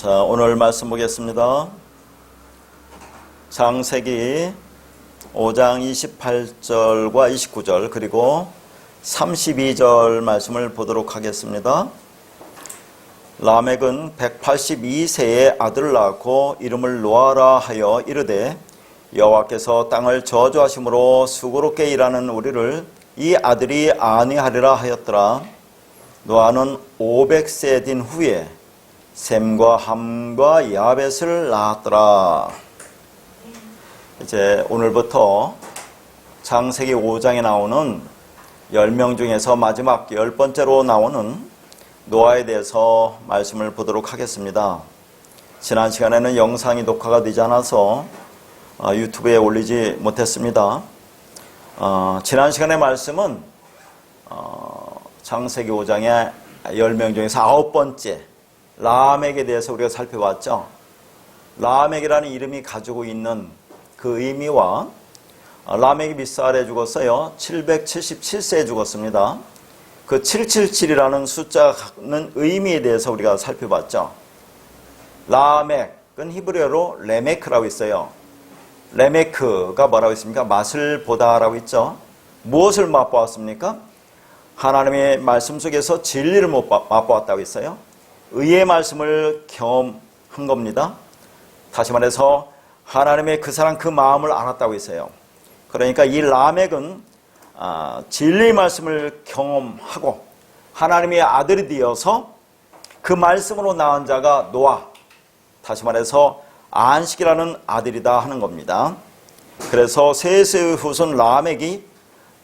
자, 오늘 말씀 보겠습니다. 창세기 5장 28절과 29절 그리고 32절 말씀을 보도록 하겠습니다. 라멕은 182세에 아들을 낳고 이름을 노아라 하여 이르되 여호와께서 땅을 저주하심으로 수고롭게 일하는 우리를 이 아들이 아니하리라 하였더라. 노아는 500세 된 후에 셈과 함과 야벳을 낳았더라. 이제 오늘부터 창세기 5장에 나오는 10명 중에서 마지막 10번째로 나오는 노아에 대해서 말씀을 보도록 하겠습니다. 지난 시간에는 영상이 녹화가 되지 않아서 유튜브에 올리지 못했습니다. 지난 시간의 말씀은 창세기 5장의 10명 중에서 9번째 라멕에 대해서 우리가 살펴봤죠. 라멕이라는 이름이 가지고 있는 그 의미와 라멕이 몇 살에 죽었어요? 777세에 죽었습니다. 그 777이라는 숫자는 의미에 대해서 우리가 살펴봤죠. 라멕은 히브리어로 레메크라고 있어요. 레메크가 뭐라고 있습니까? 맛을 보다라고 있죠. 무엇을 맛보았습니까? 하나님의 말씀 속에서 진리를 맛보았다고 했어요. 의의 말씀을 경험한 겁니다. 다시 말해서 하나님의 그 사랑 그 마음을 알았다고 했어요. 그러니까 이 라멕은 진리의 말씀을 경험하고 하나님의 아들이 되어서 그 말씀으로 낳은 자가 노아, 다시 말해서 안식이라는 아들이다 하는 겁니다. 그래서 셋의 후손 라멕이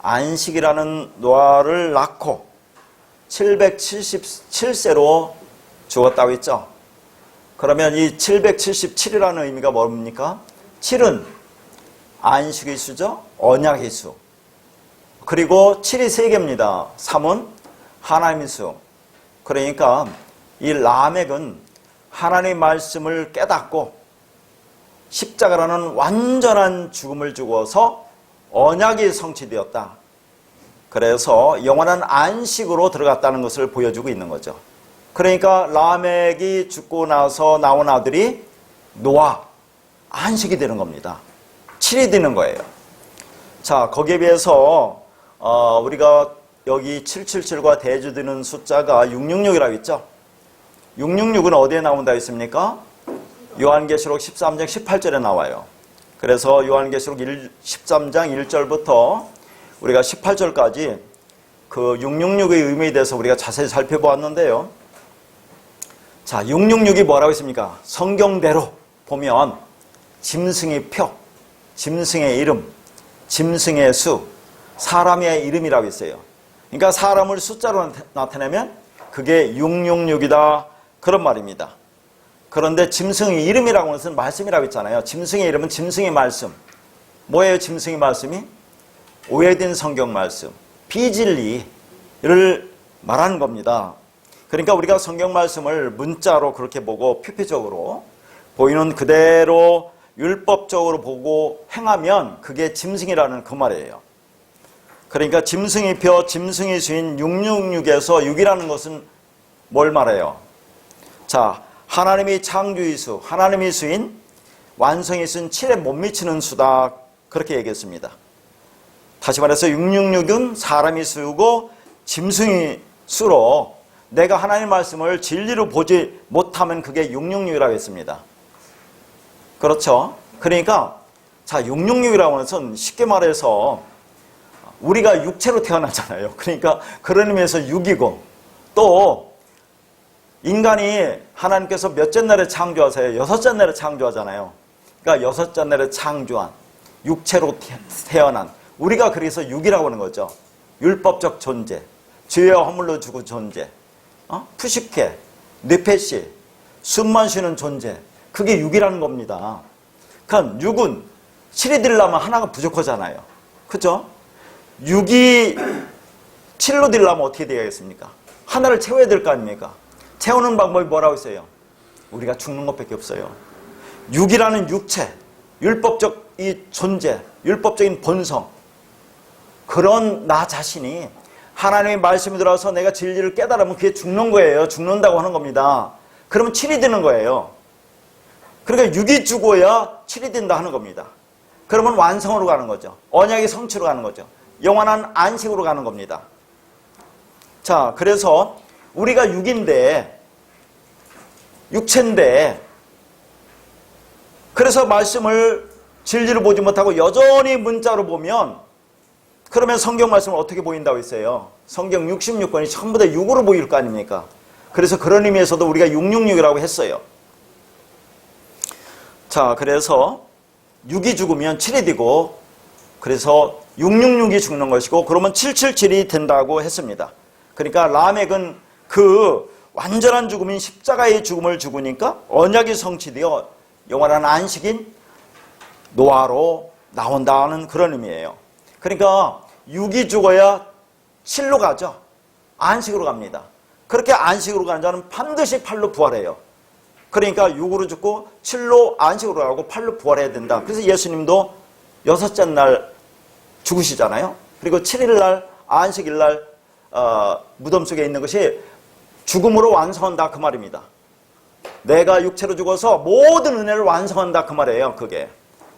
안식이라는 노아를 낳고 777세로 죽었다고 했죠. 그러면 이 777이라는 의미가 뭡니까? 7은 안식의 수죠. 언약의 수. 그리고 7이 3개입니다. 3은 하나님의 수. 그러니까 이 라멕은 하나님의 말씀을 깨닫고 십자가라는 완전한 죽음을 죽어서 언약이 성취되었다. 그래서 영원한 안식으로 들어갔다는 것을 보여주고 있는 거죠. 그러니까 라멕이 죽고 나서 나온 아들이 노아, 안식이 되는 겁니다. 7이 되는 거예요. 자, 거기에 비해서 우리가 여기 777과 대조되는 숫자가 666이라고 있죠. 666은 어디에 나온다 했습니까? 요한계시록 13장 18절에 나와요. 그래서 요한계시록 13장 1절부터 우리가 18절까지 그 666의 의미에 대해서 우리가 자세히 살펴보았는데요. 자, 666이 뭐라고 했습니까? 성경대로 보면 짐승의 표, 짐승의 이름, 짐승의 수, 사람의 이름이라고 있어요. 그러니까 사람을 숫자로 나타내면 그게 666이다 그런 말입니다. 그런데 짐승의 이름이라고 하는 것은 말씀이라고 했잖아요. 짐승의 이름은 짐승의 말씀. 뭐예요 짐승의 말씀이? 오해된 성경 말씀, 비진리를 말하는 겁니다. 그러니까 우리가 성경 말씀을 문자로 그렇게 보고 표피적으로 보이는 그대로 율법적으로 보고 행하면 그게 짐승이라는 그 말이에요. 그러니까 짐승의 표, 짐승의 수인 666에서 6이라는 것은 뭘 말해요? 자, 하나님의 창조의 수, 하나님의 수인 완성의 수인 7에 못 미치는 수다 그렇게 얘기했습니다. 다시 말해서 666은 사람이 수고 짐승의 수로 내가 하나님의 말씀을 진리로 보지 못하면 그게 666이라고 했습니다. 그렇죠? 그러니까 자 666이라고 하는 것은 쉽게 말해서 우리가 육체로 태어나잖아요. 그러니까 그런 의미에서 6이고 또 인간이 하나님께서 몇째 날에 창조하세요? 6째 날에 창조하잖아요. 그러니까 6째 날에 창조한 육체로 태어난 우리가 그래서 6이라고 하는 거죠. 율법적 존재, 죄와 허물로 죽은 존재, 푸시케, 뇌페시, 숨만 쉬는 존재, 그게 6이라는 겁니다. 그러니까 6은 7이 되려면 하나가 부족하잖아요. 그죠? 6이 7로 되려면 어떻게 되어야겠습니까? 하나를 채워야 될 거 아닙니까? 채우는 방법이 뭐라고 있어요? 우리가 죽는 것밖에 없어요. 6이라는 육체, 율법적 이 존재, 율법적인 본성, 그런 나 자신이 하나님의 말씀이 들어와서 내가 진리를 깨달으면 그게 죽는 거예요. 죽는다고 하는 겁니다. 그러면 7이 되는 거예요. 그러니까 6이 죽어야 7이 된다 하는 겁니다. 그러면 완성으로 가는 거죠. 언약의 성취로 가는 거죠. 영원한 안식으로 가는 겁니다. 자, 그래서 우리가 6인데, 육체인데, 그래서 말씀을 진리를 보지 못하고 여전히 문자로 보면, 그러면 성경 말씀을 어떻게 보인다고 했어요? 성경 66권이 전부 다 6으로 보일 거 아닙니까? 그래서 그런 의미에서도 우리가 666이라고 했어요. 자, 그래서 6이 죽으면 7이 되고, 그래서 666이 죽는 것이고, 그러면 777이 된다고 했습니다. 그러니까 라멕은 그 완전한 죽음인 십자가의 죽음을 죽으니까 언약이 성취되어 영원한 안식인 노아로 나온다는 그런 의미예요. 그러니까 6이 죽어야 7로 가죠. 안식으로 갑니다. 그렇게 안식으로 가는 자는 반드시 8로 부활해요. 그러니까 6으로 죽고 7로 안식으로 가고 8로 부활해야 된다. 그래서 예수님도 6째 날 죽으시잖아요. 그리고 7일 날 안식일 날 무덤 속에 있는 것이 죽음으로 완성한다 그 말입니다. 내가 육체로 죽어서 모든 은혜를 완성한다 그 말이에요. 그게.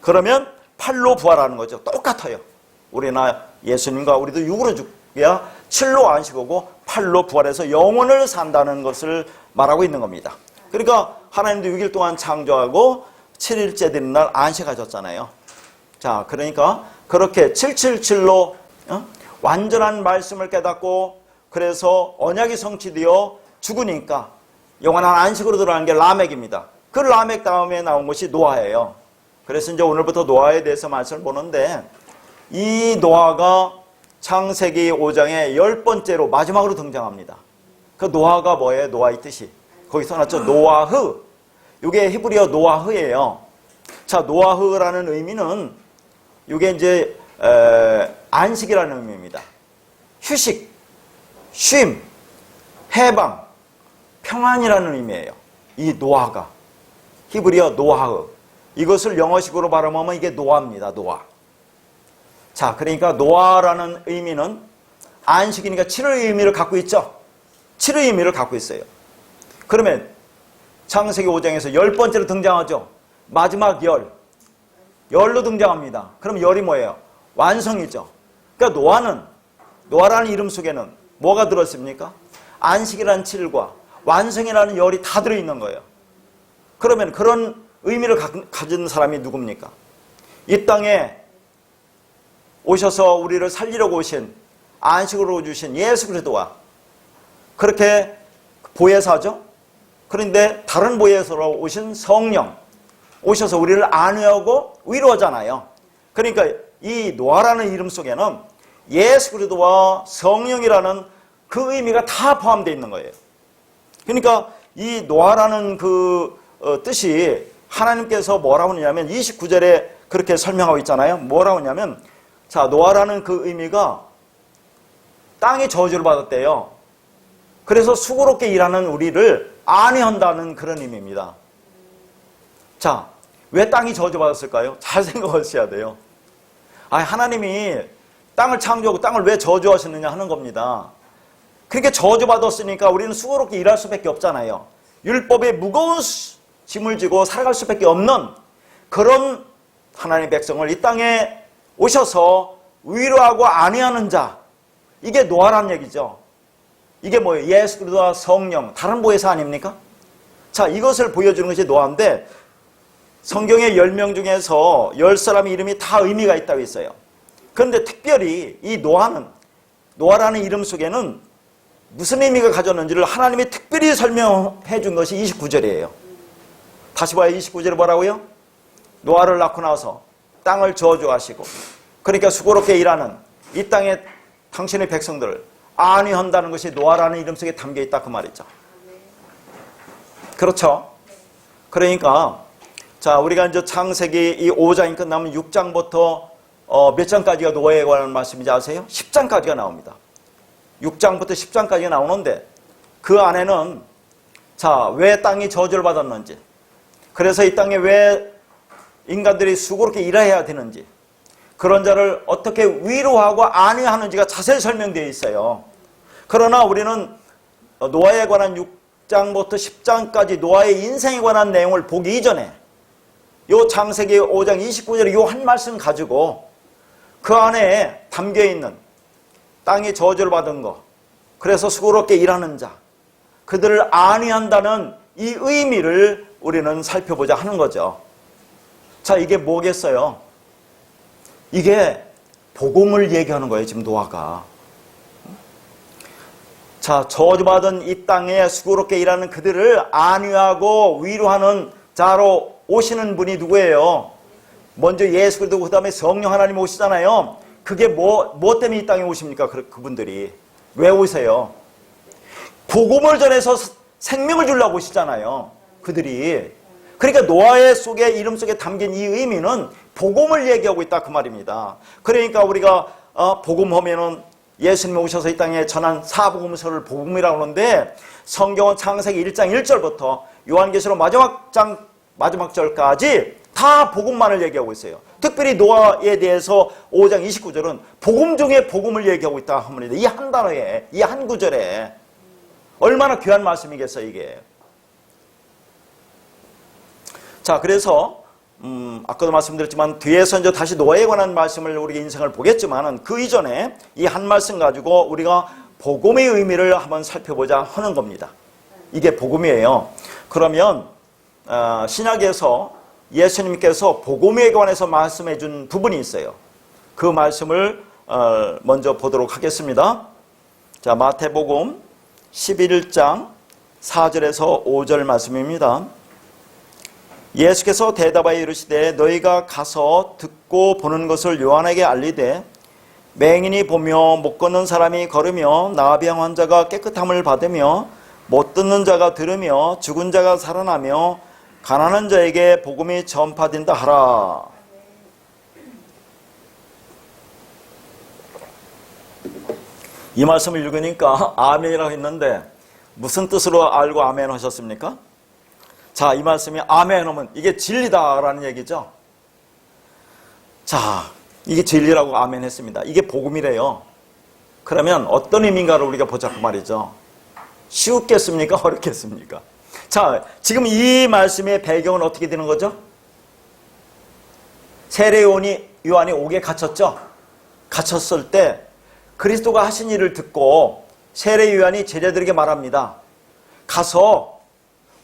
그러면 8로 부활하는 거죠. 똑같아요. 우리나 예수님과 우리도 6으로 죽어야 7로 안식하고 8로 부활해서 영원을 산다는 것을 말하고 있는 겁니다. 그러니까 하나님도 6일 동안 창조하고 7일째 되는 날 안식하셨잖아요. 자, 그러니까 그렇게 777로 완전한 말씀을 깨닫고 그래서 언약이 성취되어 죽으니까 영원한 안식으로 들어가는 게 라멕입니다. 그 라멕 다음에 나온 것이 노아예요. 그래서 이제 오늘부터 노아에 대해서 말씀을 보는데 이 노아가 창세기 5장에 10번째로 마지막으로 등장합니다. 그 노아가 뭐예요? 노아의 뜻이. 거기서 나왔죠. 노아흐. 이게 히브리어 노아흐예요. 자, 노아흐라는 의미는 이게 이제 안식이라는 의미입니다. 휴식, 쉼, 해방, 평안이라는 의미예요. 이 노아가. 히브리어 노아흐. 이것을 영어식으로 발음하면 이게 노아입니다. 노아. 자, 그러니까 노아라는 의미는 안식이니까 7의 의미를 갖고 있죠. 7의 의미를 갖고 있어요. 그러면 창세기 5장에서 10번째로 등장하죠. 마지막 열로 등장합니다. 그럼 열이 뭐예요? 완성이죠. 그러니까 노아라는 이름 속에는 뭐가 들었습니까? 안식이라는 7과 완성이라는 열이 다 들어있는 거예요. 그러면 그런 의미를 가진 사람이 누굽니까? 이 땅에 오셔서 우리를 살리려고 오신 안식으로 주신 예수 그리스도와 그렇게 보혜사죠. 그런데 다른 보혜사로 오신 성령 오셔서 우리를 안위하고 위로하잖아요. 그러니까 이 노아라는 이름 속에는 예수 그리스도와 성령이라는 그 의미가 다 포함되어 있는 거예요. 그러니까 이 노아라는 그 뜻이 하나님께서 뭐라고 하냐면 29절에 그렇게 설명하고 있잖아요. 뭐라고 하냐면 자, 노아라는 그 의미가 땅이 저주를 받았대요. 그래서 수고롭게 일하는 우리를 안위한다는 그런 의미입니다. 자, 왜 땅이 저주받았을까요? 잘 생각하셔야 돼요. 하나님이 땅을 창조하고 땅을 왜 저주하셨느냐 하는 겁니다. 그렇게 저주받았으니까 우리는 수고롭게 일할 수밖에 없잖아요. 율법에 무거운 짐을 지고 살아갈 수밖에 없는 그런 하나님의 백성을 이 땅에 오셔서 위로하고 안위하는 자, 이게 노아란 얘기죠. 이게 뭐예요? 예수 그리스도와 성령, 다른 보혜사 아닙니까? 자, 이것을 보여주는 것이 노아인데 성경의 10명 중에서 10사람의 이름이 다 의미가 있다고 했어요. 그런데 특별히 이 노아라는 이름 속에는 무슨 의미가 가졌는지를 하나님이 특별히 설명해 준 것이 29절이에요. 다시 봐요. 29절에 뭐라고요? 노아를 낳고 나서 땅을 저주하시고 그러니까 수고롭게 일하는 이 땅의 당신의 백성들을 안위한다는 것이 노아라는 이름 속에 담겨 있다 그 말이죠. 그렇죠? 그러니까 자, 우리가 이제 창세기 이 5장이 끝나면 6장부터 몇 장까지가 노아에 관한 말씀인지 아세요? 10장까지가 나옵니다. 6장부터 10장까지가 나오는데 그 안에는 자, 왜 땅이 저주를 받았는지, 그래서 이 땅에 왜 인간들이 수고롭게 일해야 되는지, 그런 자를 어떻게 위로하고 안위하는지가 자세히 설명되어 있어요. 그러나 우리는 노아에 관한 6장부터 10장까지 노아의 인생에 관한 내용을 보기 이전에 요 창세기 5장 29절에 요 한 말씀 가지고 그 안에 담겨있는 땅에 저주를 받은 거, 그래서 수고롭게 일하는 자, 그들을 안위한다는 이 의미를 우리는 살펴보자 하는 거죠. 자, 이게 뭐겠어요? 이게 복음을 얘기하는 거예요, 지금 노아가. 자, 저주받은 이 땅에 수고롭게 일하는 그들을 안위하고 위로하는 자로 오시는 분이 누구예요? 먼저 예수 그리스도, 그 다음에 성령 하나님 오시잖아요. 그게 뭐 때문에 이 땅에 오십니까? 그분들이 왜 오세요? 복음을 전해서 생명을 주려고 오시잖아요, 그들이. 그러니까 노아의 이름 속에 담긴 이 의미는 복음을 얘기하고 있다, 그 말입니다. 그러니까 우리가 복음하면은 예수님이 오셔서 이 땅에 전한 사복음서를 복음이라고 하는데, 성경은 창세기 1장 1절부터 요한계시록 마지막 절까지 다 복음만을 얘기하고 있어요. 특별히 노아에 대해서 5장 29절은 복음 중에 복음을 얘기하고 있다 합니다. 이 한 단어에, 이 한 구절에. 얼마나 귀한 말씀이겠어요, 이게. 자, 그래서 아까도 말씀드렸지만 뒤에서 이제 다시 노아에 관한 말씀을 우리가 인생을 보겠지만 그 이전에 이 한 말씀 가지고 우리가 복음의 의미를 한번 살펴보자 하는 겁니다. 이게 복음이에요. 그러면 신약에서 예수님께서 복음에 관해서 말씀해 준 부분이 있어요. 그 말씀을 먼저 보도록 하겠습니다. 자, 마태복음 11장 4절에서 5절 말씀입니다. 예수께서 대답하여 이르시되 너희가 가서 듣고 보는 것을 요한에게 알리되 맹인이 보며 못 걷는 사람이 걸으며 나병 환자가 깨끗함을 받으며 못 듣는 자가 들으며 죽은 자가 살아나며 가난한 자에게 복음이 전파된다 하라. 이 말씀을 읽으니까 아멘이라고 했는데 무슨 뜻으로 알고 아멘 하셨습니까? 자, 이 말씀이 아멘 하면 이게 진리다라는 얘기죠. 자, 이게 진리라고 아멘 했습니다. 이게 복음이래요. 그러면 어떤 의미인가를 우리가 보자고 말이죠. 쉬웠겠습니까? 어렵겠습니까? 자, 지금 이 말씀의 배경은 어떻게 되는 거죠? 세례 요한이 옥에 갇혔죠? 갇혔을 때 그리스도가 하신 일을 듣고 세례 요한이 제자들에게 말합니다. 가서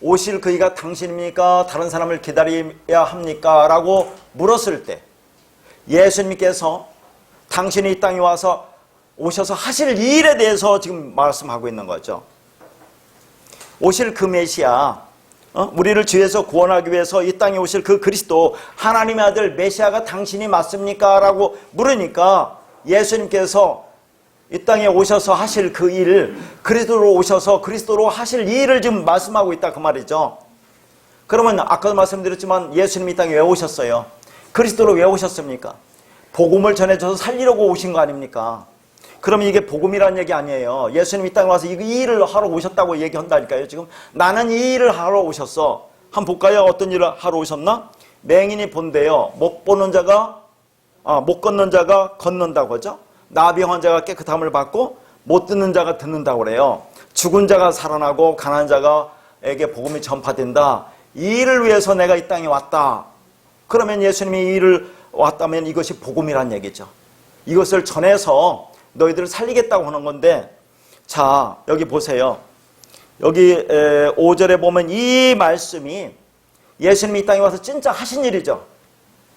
오실 그이가 당신입니까? 다른 사람을 기다려야 합니까? 라고 물었을 때 예수님께서 당신이 이 땅에 오셔서 하실 일에 대해서 지금 말씀하고 있는 거죠. 오실 그 메시아, 우리를 죄에서 구원하기 위해서 이 땅에 오실 그 그리스도, 하나님의 아들 메시아가 당신이 맞습니까? 라고 물으니까 예수님께서 이 땅에 오셔서 하실 그 일, 그리스도로 오셔서 그리스도로 하실 일을 지금 말씀하고 있다, 그 말이죠. 그러면 아까도 말씀드렸지만 예수님이 이 땅에 왜 오셨어요? 그리스도로 왜 오셨습니까? 복음을 전해줘서 살리려고 오신 거 아닙니까? 그러면 이게 복음이라는 얘기 아니에요. 예수님이 이 땅에 와서 이 일을 하러 오셨다고 얘기한다니까요. 지금 나는 이 일을 하러 오셨어. 한번 볼까요? 어떤 일을 하러 오셨나? 맹인이 본대요. 못 걷는 자가 걷는다고 하죠. 나병 환자가 깨끗함을 받고 못 듣는 자가 듣는다고 그래요. 죽은 자가 살아나고 가난한 자가에게 복음이 전파된다. 이 일을 위해서 내가 이 땅에 왔다. 그러면 예수님이 이 일을 왔다면 이것이 복음이란 얘기죠. 이것을 전해서 너희들을 살리겠다고 하는 건데, 자, 여기 보세요. 여기 5절에 보면 이 말씀이 예수님이 이 땅에 와서 진짜 하신 일이죠.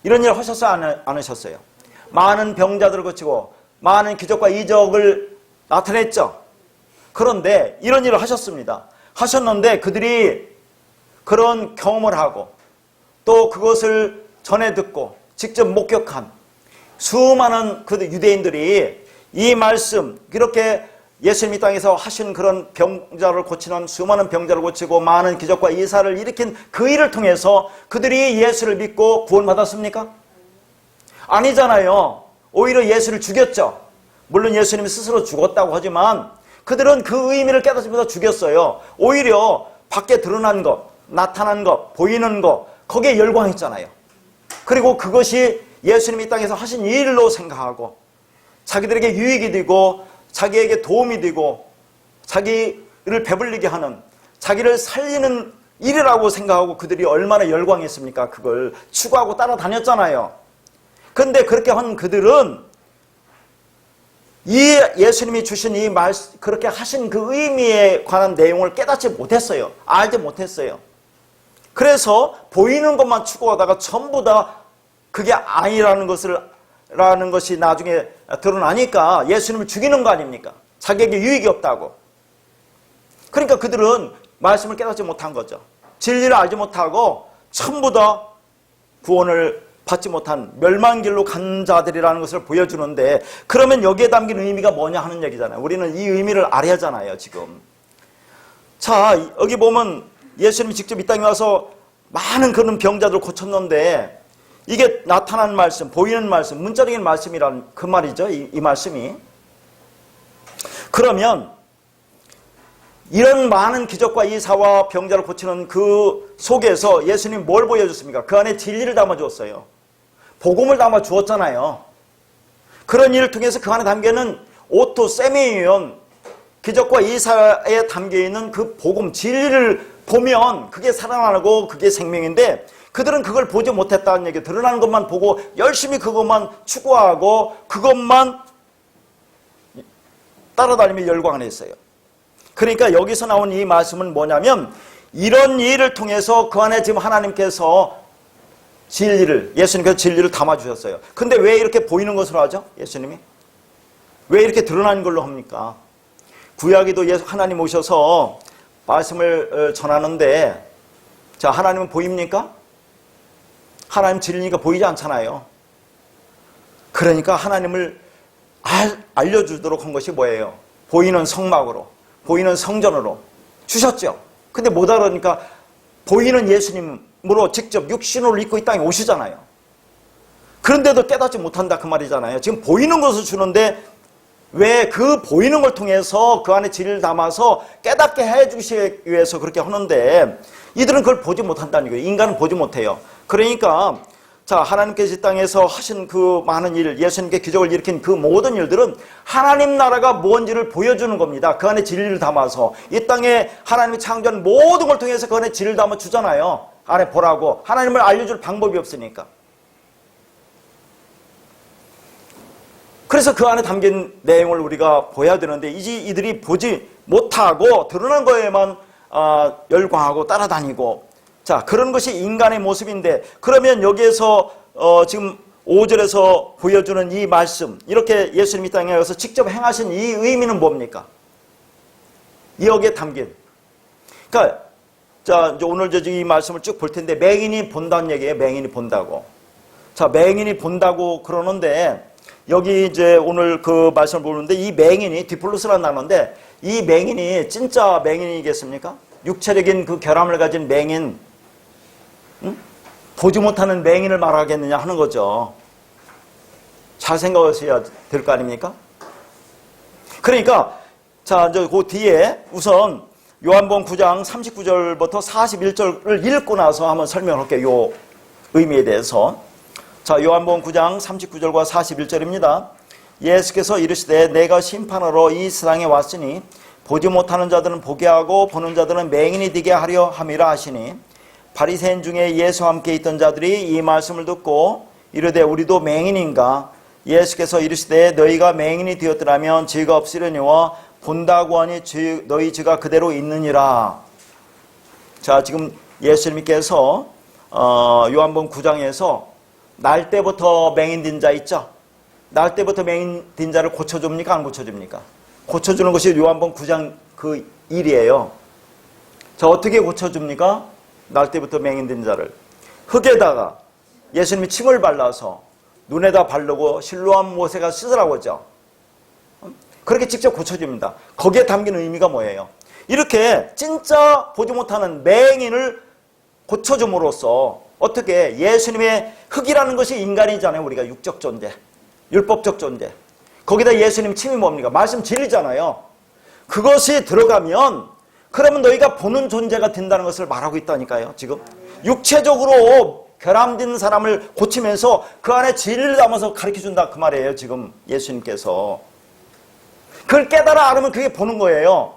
이런 일을 하셨어요? 안 하셨어요? 많은 병자들을 고치고 많은 기적과 이적을 나타냈죠. 그런데 이런 일을 하셨습니다. 하셨는데 그들이 그런 경험을 하고 또 그것을 전해 듣고 직접 목격한 수많은 그 유대인들이 이 말씀, 그렇게 예수님이 땅에서 하신 그런 병자를 고치는 수많은 병자를 고치고 많은 기적과 이사를 일으킨 그 일을 통해서 그들이 예수를 믿고 구원받았습니까? 아니잖아요. 오히려 예수를 죽였죠. 물론 예수님이 스스로 죽었다고 하지만 그들은 그 의미를 깨닫으면서 죽였어요. 오히려 밖에 드러난 것, 나타난 것, 보이는 것, 거기에 열광했잖아요. 그리고 그것이 예수님이 이 땅에서 하신 일로 생각하고 자기들에게 유익이 되고 자기에게 도움이 되고 자기를 배불리게 하는, 자기를 살리는 일이라고 생각하고 그들이 얼마나 열광했습니까? 그걸 추구하고 따라다녔잖아요. 그런데 그렇게 한 그들은 이 예수님이 주신 이 그렇게 하신 그 의미에 관한 내용을 깨닫지 못했어요. 알지 못했어요. 그래서 보이는 것만 추구하다가 전부 다 그게 아니라는 것이 나중에 드러나니까 예수님을 죽이는 거 아닙니까? 자기에게 유익이 없다고. 그러니까 그들은 말씀을 깨닫지 못한 거죠. 진리를 알지 못하고 전부 다 구원을 받지 못한 멸망길로 간 자들이라는 것을 보여주는데, 그러면 여기에 담긴 의미가 뭐냐 하는 얘기잖아요. 우리는 이 의미를 알아야 하잖아요, 지금. 자, 여기 보면 예수님이 직접 이 땅에 와서 많은 그런 병자들을 고쳤는데, 이게 나타난 말씀, 보이는 말씀, 문자적인 말씀이란 그 말이죠, 이 말씀이. 그러면 이런 많은 기적과 이사와 병자를 고치는 그 속에서 예수님이 뭘 보여줬습니까? 그 안에 진리를 담아주었어요. 복음을 담아주었잖아요. 그런 일을 통해서 그 안에 담겨있는 오토세미온, 기적과 이사에 담겨있는 그 복음, 진리를 보면 그게 살아나고 그게 생명인데, 그들은 그걸 보지 못했다는 얘기, 드러나는 것만 보고 열심히 그것만 추구하고 그것만 따라다니며 열광을 했어요. 그러니까 여기서 나온 이 말씀은 뭐냐면, 이런 일을 통해서 그 안에 지금 하나님께서 예수님께서 진리를 담아주셨어요. 근데 왜 이렇게 보이는 것으로 하죠? 예수님이? 왜 이렇게 드러나는 걸로 합니까? 구약에도 하나님 오셔서 말씀을 전하는데, 자, 하나님은 보입니까? 하나님 진리니까 보이지 않잖아요. 그러니까 하나님을 알려주도록 한 것이 뭐예요? 보이는 성막으로, 보이는 성전으로 주셨죠. 근데 못 알아니까 보이는 예수님으로 직접 육신을 입고 이 땅에 오시잖아요. 그런데도 깨닫지 못한다 그 말이잖아요. 지금 보이는 것을 주는데 왜 그 보이는 걸 통해서 그 안에 진리를 담아서 깨닫게 해주시기 위해서 그렇게 하는데, 이들은 그걸 보지 못한다는 거예요. 인간은 보지 못해요. 그러니까 자, 하나님께서 이 땅에서 하신 그 많은 일, 예수님께 기적을 일으킨 그 모든 일들은 하나님 나라가 뭔지를 보여주는 겁니다. 그 안에 진리를 담아서. 이 땅에 하나님이 창조한 모든 걸 통해서 그 안에 진리를 담아 주잖아요. 안에 보라고. 하나님을 알려줄 방법이 없으니까. 그래서 그 안에 담긴 내용을 우리가 보여야 되는데, 이들이 보지 못하고 드러난 거에만 열광하고 따라다니고, 자, 그런 것이 인간의 모습인데, 그러면 여기에서 지금 5절에서 보여주는 이 말씀, 이렇게 예수님이 땅에 와서 직접 행하신 이 의미는 뭡니까? 여기에 담긴. 그러니까 자, 이제 오늘 이 말씀을 쭉 볼 텐데, 맹인이 본다는 얘기예요. 맹인이 본다고. 자, 맹인이 본다고 그러는데, 여기 이제 오늘 그 말씀을 보는데, 이 맹인이 디플로스라는 단어인데, 이 맹인이 진짜 맹인이겠습니까? 육체적인 그 결함을 가진 맹인, 보지 못하는 맹인을 말하겠느냐 하는 거죠. 잘 생각하셔야 될 거 아닙니까? 그러니까 자, 이제 그 뒤에 우선 요한복음 9장 39절부터 41절을 읽고 나서 한번 설명할게요. 요 의미에 대해서. 자, 요한복음 9장 39절과 41절입니다. 예수께서 이르시되 내가 심판하러 이 세상에 왔으니 보지 못하는 자들은 보게 하고 보는 자들은 맹인이 되게 하려 함이라 하시니, 바리새인 중에 예수와 함께 있던 자들이 이 말씀을 듣고 이르되 우리도 맹인인가? 예수께서 이르시되 너희가 맹인이 되었더라면 죄가 없으려니와 본다고 하니 너희 죄가 그대로 있느니라. 자, 지금 예수님께서 요한복음 9장에서 날 때부터 맹인 된 자 있죠? 날 때부터 맹인 된 자를 고쳐줍니까? 안 고쳐줍니까? 고쳐주는 것이 요한복음 9장 그 일이에요. 자, 어떻게 고쳐줍니까? 날 때부터 맹인 된 자를 흙에다가 예수님이 침을 발라서 눈에다 바르고 실로암 못에가 씻으라고 하죠. 그렇게 직접 고쳐줍니다. 거기에 담긴 의미가 뭐예요? 이렇게 진짜 보지 못하는 맹인을 고쳐줌으로써 어떻게 예수님의 흙이라는 것이 인간이잖아요. 우리가 육적 존재, 율법적 존재. 거기다 예수님 침이 뭡니까? 말씀 진리잖아요. 그것이 들어가면 그러면 너희가 보는 존재가 된다는 것을 말하고 있다니까요. 지금 육체적으로 결함된 사람을 고치면서 그 안에 진리를 담아서 가르쳐준다 그 말이에요. 지금 예수님께서 그걸 깨달아 알으면 그게 보는 거예요.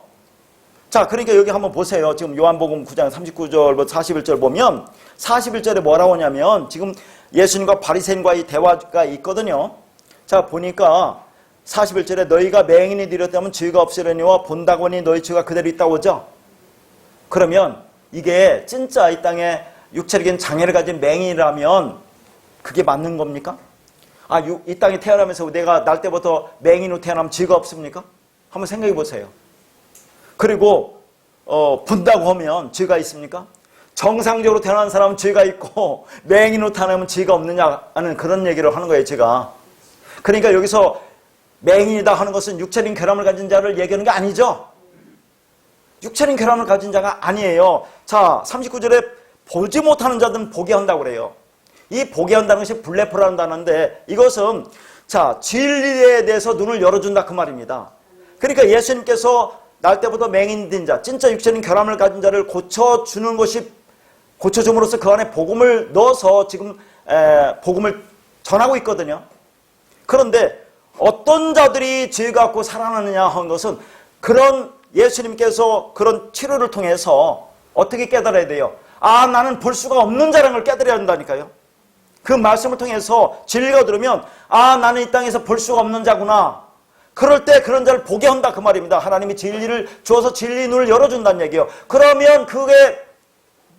자, 그러니까 여기 한번 보세요. 지금 요한복음 9장 39절부터 41절 보면 41절에 뭐라고 하냐면 지금 예수님과 바리새인과의 대화가 있거든요. 자, 보니까 41절에 너희가 맹인이 되렸다면 죄가 없으려니와 본다고 하니 너희 죄가 그대로 있다고 하죠. 그러면 이게 진짜 이 땅에 육체적인 장애를 가진 맹인이라면 그게 맞는 겁니까? 이 땅에 태어나면서 내가 날 때부터 맹인으로 태어나면 죄가 없습니까? 한번 생각해 보세요. 그리고 본다고 하면 죄가 있습니까? 정상적으로 태어난 사람은 죄가 있고 맹인으로 태어나면 죄가 없느냐 하는 그런 얘기를 하는 거예요, 제가. 그러니까 여기서 맹인이다 하는 것은 육체적인 결함을 가진 자를 얘기하는 게 아니죠. 육체적인 결함을 가진 자가 아니에요. 자, 39절에 보지 못하는 자들은 보게 한다고 그래요. 이 보게 한다는 것이 블레포라는 단어인데 이것은 자, 진리에 대해서 눈을 열어준다 그 말입니다. 그러니까 예수님께서 날 때부터 맹인된 자, 진짜 육체적인 결함을 가진 자를 고쳐주는 것이 고쳐줌으로써 그 안에 복음을 넣어서 지금 복음을 전하고 있거든요. 그런데 어떤 자들이 죄 갖고 살아나느냐 하는 것은 그런 예수님께서 그런 치료를 통해서 어떻게 깨달아야 돼요? 나는 볼 수가 없는 자라는 걸 깨달아야 한다니까요. 그 말씀을 통해서 진리가 들으면 나는 이 땅에서 볼 수가 없는 자구나. 그럴 때 그런 자를 보게 한다 그 말입니다. 하나님이 진리를 주어서 진리 눈을 열어준다는 얘기예요. 그러면 그게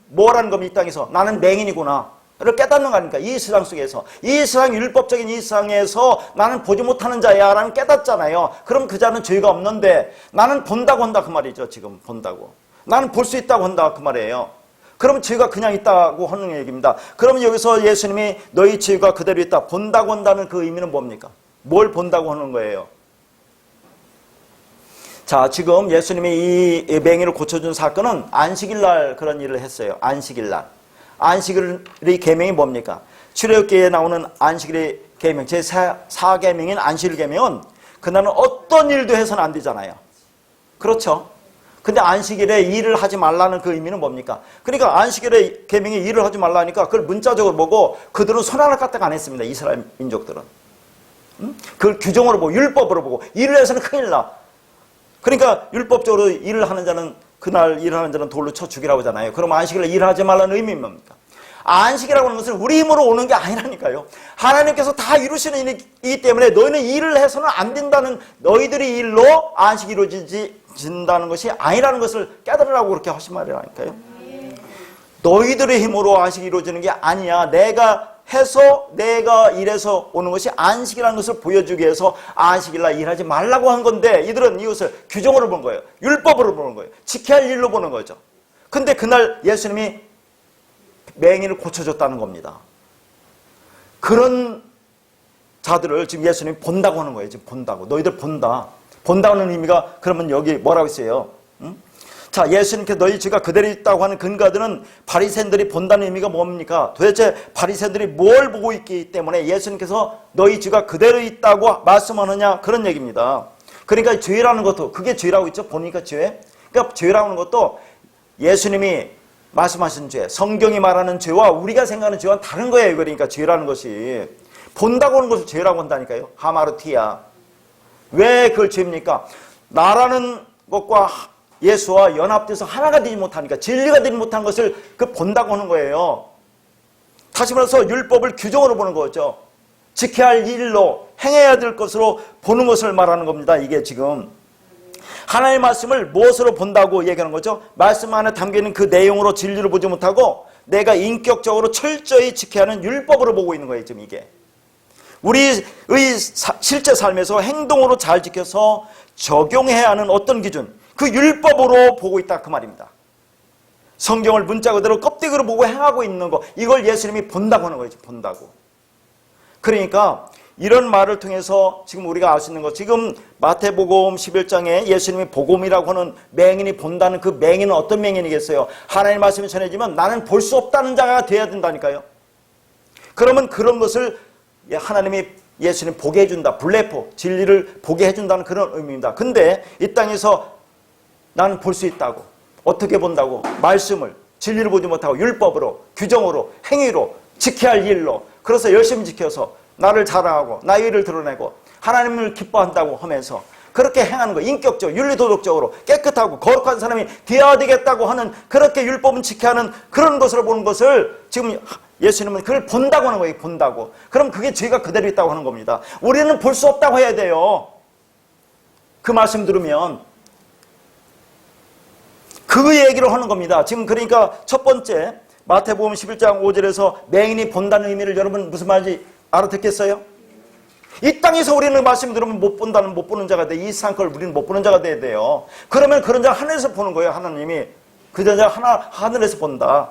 뭐라는 겁니까? 이 땅에서 나는 맹인이구나 를 깨닫는 거 아닙니까? 이 세상 속에서, 이 세상 율법적인 이 세상에서 나는 보지 못하는 자야 라는 깨닫잖아요. 그럼 그 자는 죄가 없는데 나는 본다고 한다 그 말이죠. 지금 본다고, 나는 볼 수 있다고 한다 그 말이에요. 그러면 죄가 그냥 있다고 하는 얘기입니다. 그러면 여기서 예수님이 너희 죄가 그대로 있다, 본다고 한다는 그 의미는 뭡니까? 뭘 본다고 하는 거예요? 자, 지금 예수님이 이 맹인을 고쳐준 사건은 안식일 날 그런 일을 했어요. 안식일 날. 안식일의 계명이 뭡니까? 출애굽기에 나오는 안식일의 계명, 제4계명인 안식일 계명은 그날은 어떤 일도 해서는 안 되잖아요. 그렇죠? 근데 안식일에 일을 하지 말라는 그 의미는 뭡니까? 그러니까 안식일에 계명이 일을 하지 말라니까 그걸 문자적으로 보고 그들은 손 하나 까딱 안 했습니다. 이스라엘 민족들은. 그걸 규정으로 보고 율법으로 보고 일을 해서는 큰일 나. 그러니까 율법적으로 일을 하는 자는 그날 일하는 자는 돌로 쳐 죽이라고 하잖아요. 그럼 안식일에 일하지 말라는 의미는 뭡니까? 안식이라고 하는 것은 우리 힘으로 오는 게 아니라니까요. 하나님께서 다 이루시는 일이기 때문에 너희는 일을 해서는 안 된다는, 너희들이 일로 안식이 이루어진다는 것이 아니라는 것을 깨달으라고 그렇게 하신 말이라니까요. 너희들의 힘으로 안식이 이루어지는 게 아니야. 내가 해서 내가 일해서 오는 것이 안식이라는 것을 보여주기 위해서 안식일날 일하지 말라고 한 건데 이들은 이것을 규정으로 보는 거예요. 율법으로 보는 거예요. 지켜야 할 일로 보는 거죠. 근데 그날 예수님이 맹인을 고쳐줬다는 겁니다. 그런 자들을 지금 예수님이 본다고 하는 거예요. 지금 본다고. 너희들 본다. 본다는 의미가 그러면 여기 뭐라고 했어요? 자, 예수님께 너희 죄가 그대로 있다고 하는 근거들은 바리새인들이 본다는 의미가 뭡니까? 도대체 바리새인들이 뭘 보고 있기 때문에 예수님께서 너희 죄가 그대로 있다고 말씀하느냐 그런 얘기입니다. 그러니까 죄라는 것도 그게 죄라고 있죠. 보니까 죄. 그러니까 죄라고 하는 것도 예수님이 말씀하신 죄, 성경이 말하는 죄와 우리가 생각하는 죄와 다른 거예요. 그러니까 죄라는 것이 본다고 하는 것을 죄라고 한다니까요. 하마르티야. 왜 그걸 죄입니까? 나라는 것과 예수와 연합돼서 하나가 되지 못하니까, 진리가 되지 못한 것을 본다고 하는 거예요. 다시 말해서 율법을 규정으로 보는 거죠. 지켜야 할 일로, 행해야 될 것으로 보는 것을 말하는 겁니다. 이게 지금 하나님의 말씀을 무엇으로 본다고 얘기하는 거죠? 말씀 안에 담겨있는 그 내용으로 진리를 보지 못하고 내가 인격적으로 철저히 지켜야 하는 율법으로 보고 있는 거예요. 지금 이게 우리의 실제 삶에서 행동으로 잘 지켜서 적용해야 하는 어떤 기준, 그 율법으로 보고 있다 그 말입니다. 성경을 문자 그대로 껍데기로 보고 행하고 있는 거, 이걸 예수님이 본다고 하는 거예요. 본다고. 그러니까 이런 말을 통해서 지금 우리가 알 수 있는 것, 지금 마태복음 11장에 예수님이 복음이라고 하는 맹인이 본다는 그 맹인은 어떤 맹인이겠어요? 하나님의 말씀이 전해지면 나는 볼 수 없다는 자가 돼야 된다니까요. 그러면 그런 것을 하나님이 예수님 보게 해준다. 블레포, 진리를 보게 해준다는 그런 의미입니다. 근데 이 땅에서 나는 볼 수 있다고. 어떻게 본다고? 말씀을, 진리를 보지 못하고 율법으로, 규정으로, 행위로, 지켜야 할 일로. 그래서 열심히 지켜서 나를 자랑하고 나의 일을 드러내고 하나님을 기뻐한다고 하면서 그렇게 행하는 거, 인격적, 윤리도덕적으로 깨끗하고 거룩한 사람이 되어야 되겠다고 하는, 그렇게 율법은 지켜야 하는 그런 것으로 보는 것을 지금 예수님은 그걸 본다고 하는 거예요. 본다고. 그럼 그게 죄가 그대로 있다고 하는 겁니다. 우리는 볼 수 없다고 해야 돼요. 그 말씀 들으면 그 얘기를 하는 겁니다. 지금 그러니까 첫 번째 마태복음 11장 5절에서 맹인이 본다는 의미를 여러분 무슨 말인지 알아듣겠어요? 이 땅에서 우리는 말씀 들으면 못 본다는, 못 보는 자가 돼. 이 세상 걸 우리는 못 보는 자가 돼야 돼요. 그러면 그런 자 하늘에서 보는 거예요. 하나님이. 그 자 하늘에서 본다.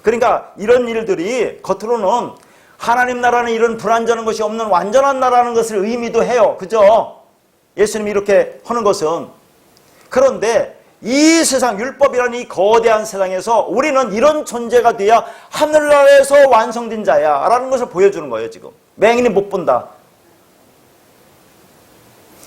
그러니까 이런 일들이 겉으로는 하나님 나라는 이런 불완전한 것이 없는 완전한 나라는 것을 의미도 해요. 그죠? 예수님이 이렇게 하는 것은. 그런데 이 세상, 율법이라는 이 거대한 세상에서 우리는 이런 존재가 돼야 하늘나라에서 완성된 자야 라는 것을 보여주는 거예요. 지금 맹인이 못 본다.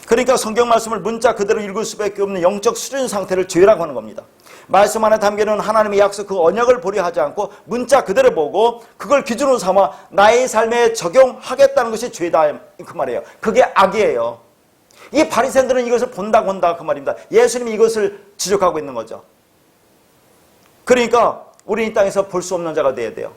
그러니까 성경 말씀을 문자 그대로 읽을 수밖에 없는 영적 수준 상태를 죄라고 하는 겁니다. 말씀 안에 담겨있는 하나님의 약속, 그 언약을 보려 하지 않고 문자 그대로 보고 그걸 기준으로 삼아 나의 삶에 적용하겠다는 것이 죄다 그 말이에요. 그게 악이에요. 이 바리새인들은 이것을 본다고 한다 그 말입니다. 예수님이 이것을 지적하고 있는 거죠. 그러니까 우리 이 땅에서 볼 수 없는 자가 돼야 돼요.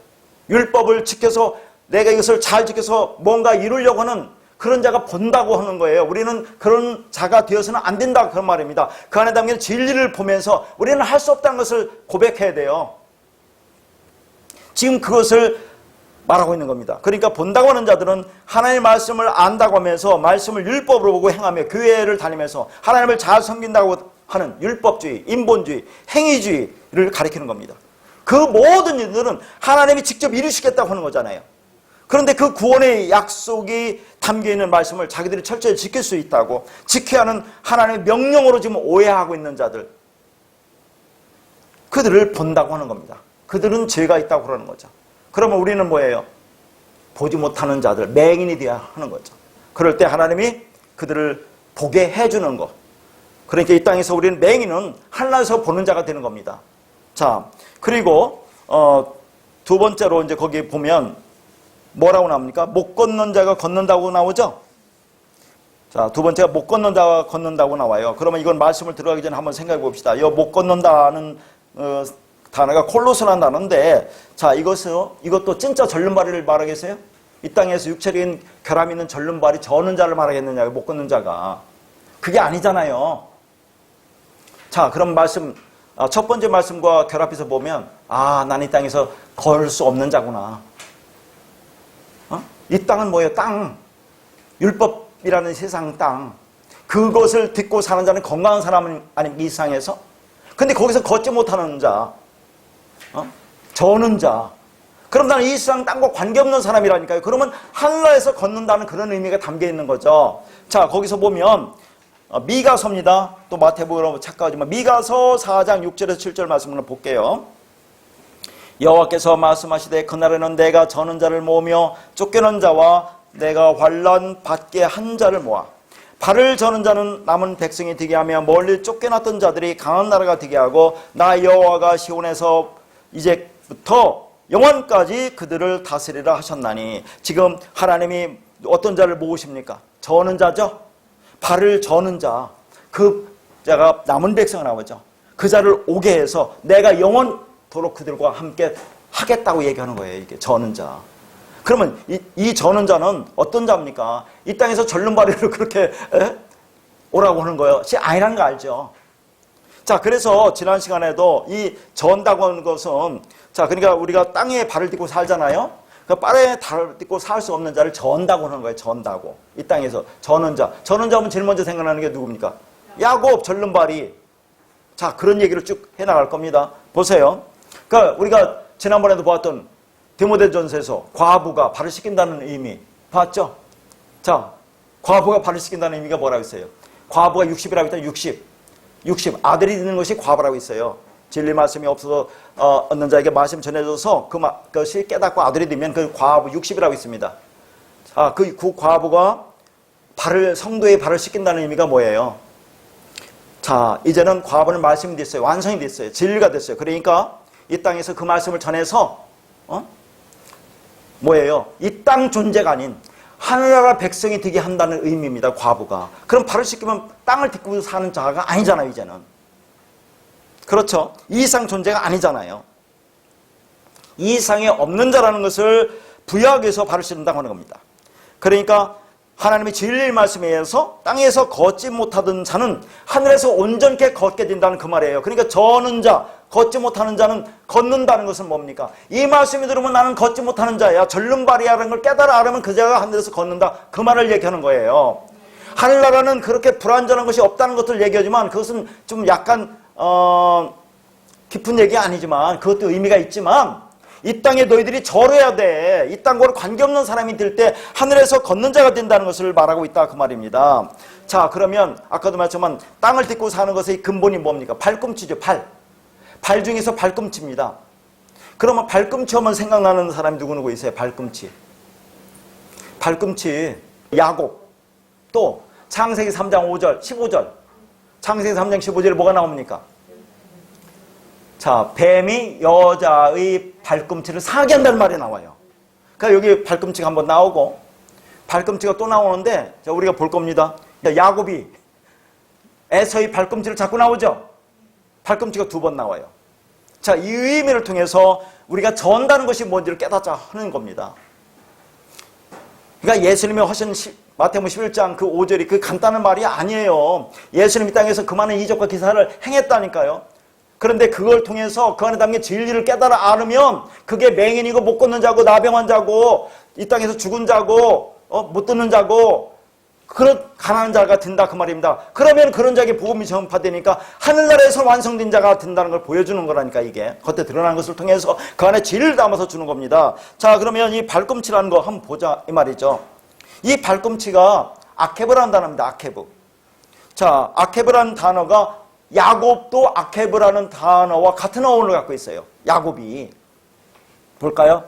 율법을 지켜서 내가 이것을 잘 지켜서 뭔가 이루려고 하는 그런 자가 본다고 하는 거예요. 우리는 그런 자가 되어서는 안 된다 그런 말입니다. 그 안에 담긴 진리를 보면서 우리는 할 수 없다는 것을 고백해야 돼요. 지금 그것을 말하고 있는 겁니다. 그러니까 본다고 하는 자들은 하나님의 말씀을 안다고 하면서 말씀을 율법으로 보고 행하며 교회를 다니면서 하나님을 잘 섬긴다고 하는 율법주의, 인본주의, 행위주의를 가리키는 겁니다. 그 모든 일들은 하나님이 직접 이루시겠다고 하는 거잖아요. 그런데 그 구원의 약속이 담겨있는 말씀을 자기들이 철저히 지킬 수 있다고, 지켜야 하는 하나님의 명령으로 지금 오해하고 있는 자들, 그들을 본다고 하는 겁니다. 그들은 죄가 있다고 그러는 거죠. 그러면 우리는 뭐예요? 보지 못하는 자들, 맹인이 되어야 하는 거죠. 그럴 때 하나님이 그들을 보게 해주는 것. 그러니까 이 땅에서 우리는 맹인은 하늘에서 보는 자가 되는 겁니다. 자, 그리고 두 번째로 이제 거기 보면 뭐라고 나옵니까? 못 걷는 자가 걷는다고 나오죠? 자, 두 번째가 못 걷는 자가 걷는다고 나와요. 그러면 이건 말씀을 들어가기 전에 한번 생각해 봅시다. 이 못 걷는다는 단어가 콜로스라는 단어인데, 자, 이것도 진짜 절름발이를 말하겠어요? 이 땅에서 육체적인 결함이 있는 절름발이 저는 자를 말하겠느냐, 못 걷는 자가. 그게 아니잖아요. 자, 그럼 말씀, 첫 번째 말씀과 결합해서 보면, 난 이 땅에서 걸 수 없는 자구나. 이 땅은 뭐예요? 땅. 율법이라는 세상 땅. 그것을 딛고 사는 자는 건강한 사람은 아닙니까? 이 세상에서. 근데 거기서 걷지 못하는 자, 저는 자. 그럼 나는 이 세상 땅과 관계없는 사람이라니까요. 그러면 하늘나라에서 걷는다는 그런 의미가 담겨 있는 거죠. 자, 거기서 보면 미가서입니다. 또 마태복음으로 착각하지만 미가서 4장 6절에서 7절 말씀을 볼게요. 여호와께서 말씀하시되 그날에는 내가 저는 자를 모으며 쫓겨난 자와 내가 환난 받게 한 자를 모아 발을 저는 자는 남은 백성이 되게 하며 멀리 쫓겨났던 자들이 강한 나라가 되게 하고 나 여호와가 시온에서 이제부터 영원까지 그들을 다스리라 하셨나니. 지금 하나님이 어떤 자를 모으십니까? 저는 자죠. 발을 저는 자, 그 자가 남은 백성을 나오죠. 그 자를 오게 해서 내가 영원토록 그들과 함께 하겠다고 얘기하는 거예요. 이게 저는 자. 그러면 이 저는 자는 어떤 자입니까? 이 땅에서 절름발이를 그렇게 오라고 하는 것이 아니라는 거 알죠? 자, 그래서 지난 시간에도 이 전다고 하는 것은, 자, 그러니까 우리가 땅에 발을 딛고 살잖아요. 그 발에 발을 딛고 살 수 없는 자를 전다고 하는 거예요. 전다고. 이 땅에서 저는 자. 저는 자면 제일 먼저 생각나는 게 누굽니까? 야곱, 절름발이. 자, 그런 얘기를 쭉 해나갈 겁니다. 보세요. 그러니까 우리가 지난번에도 보았던 디모데전서에서 과부가 발을 씻긴다는 의미 봤죠? 자, 과부가 발을 씻긴다는 의미가 뭐라고 했어요? 과부가 60이라고 했더니 60 아들이 있는 것이 과부라고 있어요. 진리 말씀이 없어서 얻는 자에게 말씀 전해줘서 그것이 깨닫고 아들이 되면 그 과부 60이라고 있습니다. 자, 그 과부가 성도의 발을 씻긴다는 의미가 뭐예요? 자, 이제는 과부는 말씀이 됐어요. 완성이 됐어요. 진리가 됐어요. 그러니까 이 땅에서 그 말씀을 전해서 뭐예요? 이 땅 존재가 아닌 하늘나라 백성이 되게 한다는 의미입니다. 과부가. 그럼 바로 시키면 땅을 딛고 사는 자가 아니잖아요. 이제는. 그렇죠. 이 이상 존재가 아니잖아요. 이 이상에 없는 자라는 것을 부여하기 위해서 바로 씌운다고 하는 겁니다. 그러니까 하나님의 진리의 말씀에 의해서 땅에서 걷지 못하던 자는 하늘에서 온전케 걷게 된다는 그 말이에요. 그러니까 저는 자, 걷지 못하는 자는 걷는다는 것은 뭡니까? 이 말씀이 들으면 나는 걷지 못하는 자야, 절름발이야라는 걸 깨달아 알으면 그 자가 하늘에서 걷는다, 그 말을 얘기하는 거예요. 하늘나라는 그렇게 불완전한 것이 없다는 것을 얘기하지만 그것은 좀 약간 깊은 얘기 아니지만 그것도 의미가 있지만 이 땅에 너희들이 절해야 돼. 이 땅과는 관계없는 사람이 될 때 하늘에서 걷는 자가 된다는 것을 말하고 있다 그 말입니다. 자, 그러면 아까도 말했지만 땅을 딛고 사는 것의 근본이 뭡니까? 발꿈치죠. 발 중에서 발꿈치입니다. 그러면 발꿈치 하면 생각나는 사람이 누구 있어요? 발꿈치. 야곱. 또 창세기 3장 5절 15절. 창세기 3장 15절에 뭐가 나옵니까? 자, 뱀이 여자의 발꿈치를 사게 한다는 말이 나와요. 그러니까 여기 발꿈치가 한번 나오고 발꿈치가 또 나오는데 자, 우리가 볼 겁니다. 야곱이 에서의 발꿈치를 잡고 나오죠. 발꿈치가 2번 나와요. 자, 이 의미를 통해서 우리가 전다는 것이 뭔지를 깨닫자 하는 겁니다. 그러니까 예수님이 하신 마태복음 11장 그 5절이 그 간단한 말이 아니에요. 예수님이 땅에서 그 많은 이적과 기사를 행했다니까요. 그런데 그걸 통해서 그 안에 담긴 진리를 깨달아 알으면 그게 맹인이고 못 걷는 자고 나병한 자고 이 땅에서 죽은 자고 못 듣는 자고 그런 가난한 자가 된다 그 말입니다. 그러면 그런 자에게 복음이 전파되니까 하늘나라에서 완성된 자가 된다는 걸 보여주는 거라니까. 이게 겉에 드러나는 것을 통해서 그 안에 진리를 담아서 주는 겁니다. 자, 그러면 이 발꿈치라는 거 한번 보자 이 말이죠. 이 발꿈치가 아케브라는 단어입니다. 아케브. 자, 아케브라는 단어가 야곱도 아케브라는 단어와 같은 어원을 갖고 있어요. 야곱이. 볼까요?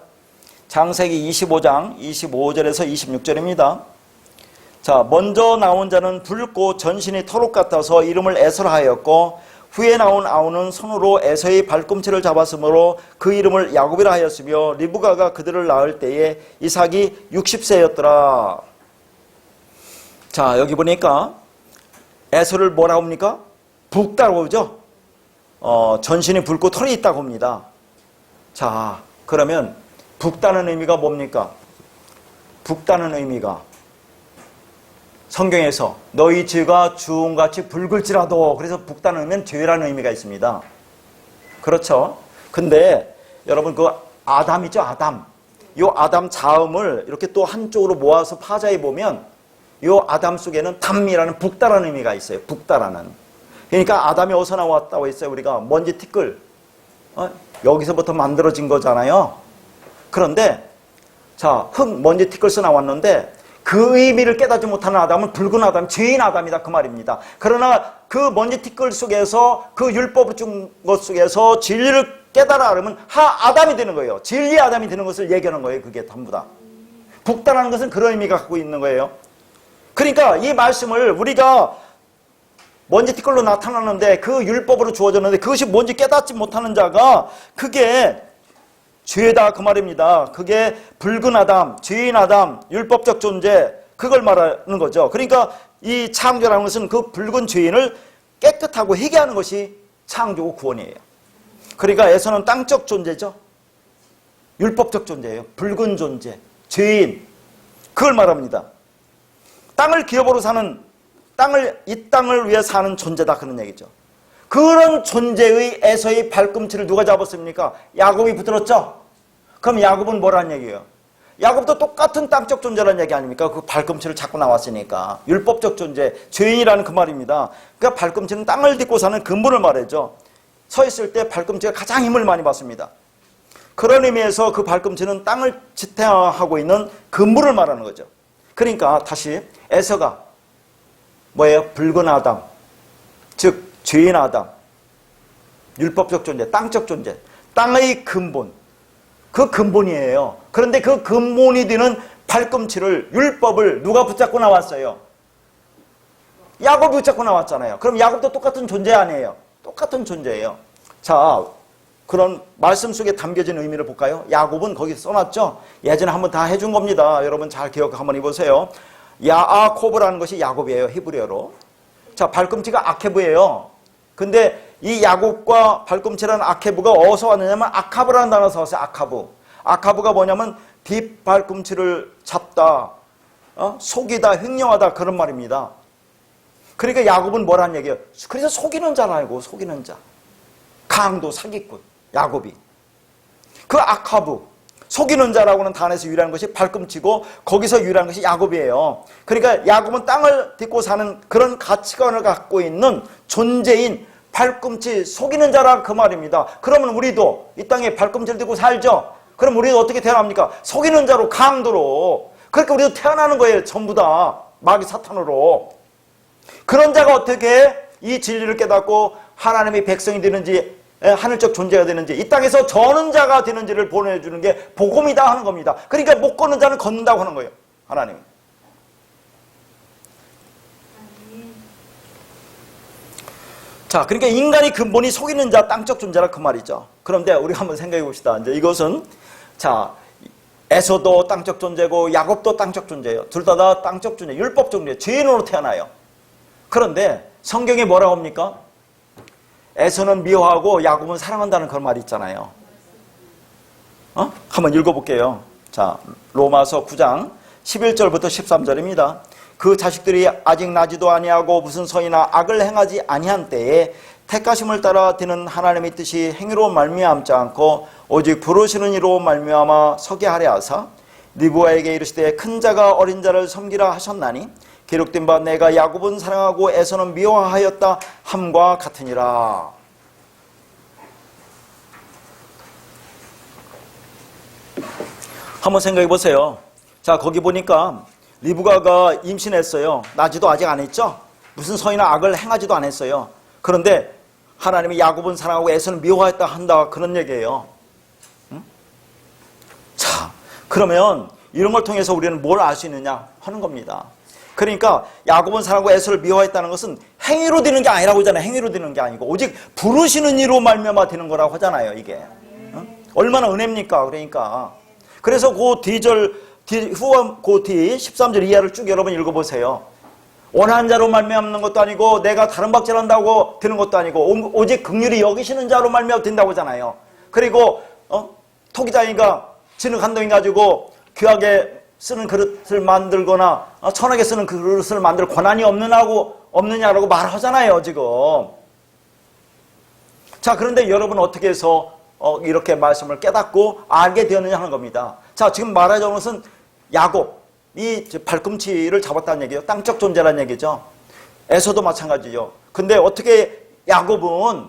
창세기 25장 25절에서 26절입니다. 자, 먼저 나온 자는 붉고 전신이 털옷 같아서 이름을 에서라 하였고 후에 나온 아우는 손으로 에서의 발꿈치를 잡았으므로 그 이름을 야곱이라 하였으며 리브가가 그들을 낳을 때에 이삭이 60세였더라. 자, 여기 보니까 에서를 뭐라고 합니까? 붉다고 하죠. 전신이 붉고 털이 있다고 합니다. 자, 그러면 붉다는 의미가 뭡니까? 붉다는 의미가 성경에서 너희 죄가 주홍같이 붉을지라도, 그래서 붉다는 의미는 죄라는 의미가 있습니다. 그렇죠? 근데 여러분 그 아담이죠. 아담. 요 아담 자음을 이렇게 또 한쪽으로 모아서 파자해 보면 요 아담 속에는 담이라는 붉다라는 의미가 있어요. 붉다라는. 그러니까 아담이 어디서 나왔다고 했어요? 우리가 먼지 티끌. 여기서부터 만들어진 거잖아요. 그런데 자, 흙, 먼지 티끌에서 나왔는데 그 의미를 깨닫지 못하는 아담은 붉은 아담, 죄인 아담이다 그 말입니다. 그러나 그 먼지 티끌 속에서 그 율법을 준 것 속에서 진리를 깨달아 알으면 아담이 되는 거예요. 진리 아담이 되는 것을 얘기하는 거예요. 그게 전부 다. 붉다라는 것은 그런 의미가 갖고 있는 거예요. 그러니까 이 말씀을 우리가 먼지 티끌로 나타나는데 그 율법으로 주어졌는데 그것이 뭔지 깨닫지 못하는 자가 그게 죄다 그 말입니다. 그게 붉은 아담, 죄인 아담, 율법적 존재, 그걸 말하는 거죠. 그러니까 이 창조라는 것은 그 붉은 죄인을 깨끗하고 회개하는 것이 창조고 구원이에요. 그러니까 에서는 땅적 존재죠. 율법적 존재예요. 붉은 존재, 죄인, 그걸 말합니다. 땅을 기업으로 사는 이 땅을 위해 사는 존재다 그런 얘기죠. 그런 존재의 에서의 발꿈치를 누가 잡았습니까? 야곱이 붙들었죠. 그럼 야곱은 뭐라는 얘기예요? 야곱도 똑같은 땅적 존재라는 얘기 아닙니까? 그 발꿈치를 잡고 나왔으니까. 율법적 존재, 죄인이라는 그 말입니다. 그러니까 발꿈치는 땅을 딛고 사는 근본을 말해죠. 서 있을 때 발꿈치가 가장 힘을 많이 받습니다. 그런 의미에서 그 발꿈치는 땅을 지탱하고 있는 근본을 말하는 거죠. 그러니까 다시 에서가 뭐예요? 붉은 아담, 즉 죄인 아담, 율법적 존재, 땅적 존재, 땅의 근본, 그 근본이에요. 그런데 그 근본이 되는 발꿈치를, 율법을 누가 붙잡고 나왔어요? 야곱이 붙잡고 나왔잖아요. 그럼 야곱도 똑같은 존재 아니에요? 똑같은 존재예요. 자, 그런 말씀 속에 담겨진 의미를 볼까요? 야곱은 거기 써놨죠. 예전에 한번 다 해준 겁니다. 여러분 잘 기억 한번 해보세요. 야아코브라는 것이 야곱이에요. 히브리어로. 자, 발꿈치가 아케브예요. 근데 이 야곱과 발꿈치라는 아케브가 어디서 왔느냐면 아카브라는 단어에서 왔어요. 아카브. 아카브가 뭐냐면 뒷발꿈치를 잡다, 속이다, 횡령하다 그런 말입니다. 그러니까 야곱은 뭐라는 얘기예요? 그래서 속이는 자라고, 속이는 자. 강도, 사기꾼, 야곱이. 그 아카브, 속이는 자라고는 단어에서 유래한 것이 발꿈치고 거기서 유래한 것이 야곱이에요. 그러니까 야곱은 땅을 딛고 사는 그런 가치관을 갖고 있는 존재인 발꿈치, 속이는 자라 그 말입니다. 그러면 우리도 이 땅에 발꿈치를 딛고 살죠. 그럼 우리도 어떻게 태어납니까? 속이는 자로, 강도로. 그러니까 우리도 태어나는 거예요. 전부 다 마귀 사탄으로. 그런 자가 어떻게 이 진리를 깨닫고 하나님의 백성이 되는지, 하늘적 존재가 되는지, 이 땅에서 저는 자가 되는지를 보내주는 게 복음이다 하는 겁니다. 그러니까 못 걷는 자는 걷는다고 하는 거예요. 하나님. 자, 그러니까 인간의 근본이 속이는 자, 땅적 존재라 그 말이죠. 그런데 우리 한번 생각해 봅시다. 이제 이것은, 자, 에서도 땅적 존재고 야곱도 땅적 존재예요. 둘 다 땅적 존재, 율법 존재, 죄인으로 태어나요. 그런데 성경에 뭐라고 합니까? 에서는 미워하고 야곱은 사랑한다는 그런 말이 있잖아요. 한번 읽어볼게요. 자, 로마서 9장 11절부터 13절입니다. 그 자식들이 아직 나지도 아니하고 무슨 선이나 악을 행하지 아니한 때에 택하심을 따라 되는 하나님의 뜻이 행위로 말미암지 않고 오직 부르시는 이로 말미암아 서게 하려 하사 리브가에게 이르시되 큰 자가 어린 자를 섬기라 하셨나니 기록된 바 내가 야곱은 사랑하고 에서는 미워하였다 함과 같으니라. 한번 생각해 보세요. 자, 거기 보니까 리브가가 임신했어요. 나지도 아직 안 했죠. 무슨 선이나 악을 행하지도 않았어요. 그런데 하나님이 야곱은 사랑하고 에서는 미워하였다 한다 그런 얘기예요. 응? 자, 그러면 이런 걸 통해서 우리는 뭘 알 수 있느냐 하는 겁니다. 그러니까 야곱은 사랑하고 에서를 미워했다는 것은 행위로 되는 게 아니라고 하잖아요. 행위로 되는 게 아니고 오직 부르시는 이로 말미암아 되는 거라고 하잖아요. 이게 얼마나 은혜입니까? 그러니까 그래서 그 뒤절 후원 그 뒤 13절 이하를 쭉 여러분 읽어보세요. 원한 자로 말미암는 것도 아니고 내가 다른 박질한다고 되는 것도 아니고 오직 긍휼히 여기시는 자로 말미암아 된다고 하잖아요. 그리고 토기장이가 지능 한덩이 가지고 귀하게 쓰는 그릇을 만들거나 천하게 쓰는 그릇을 만들 권한이 없느냐라고 말하잖아요, 지금. 자, 그런데 여러분 어떻게 해서 이렇게 말씀을 깨닫고 알게 되었느냐 하는 겁니다. 자, 지금 말하자는 것은 야곱, 이 발꿈치를 잡았다는 얘기예요. 땅적 존재라는 얘기죠. 에서도 마찬가지죠. 근데 어떻게 야곱은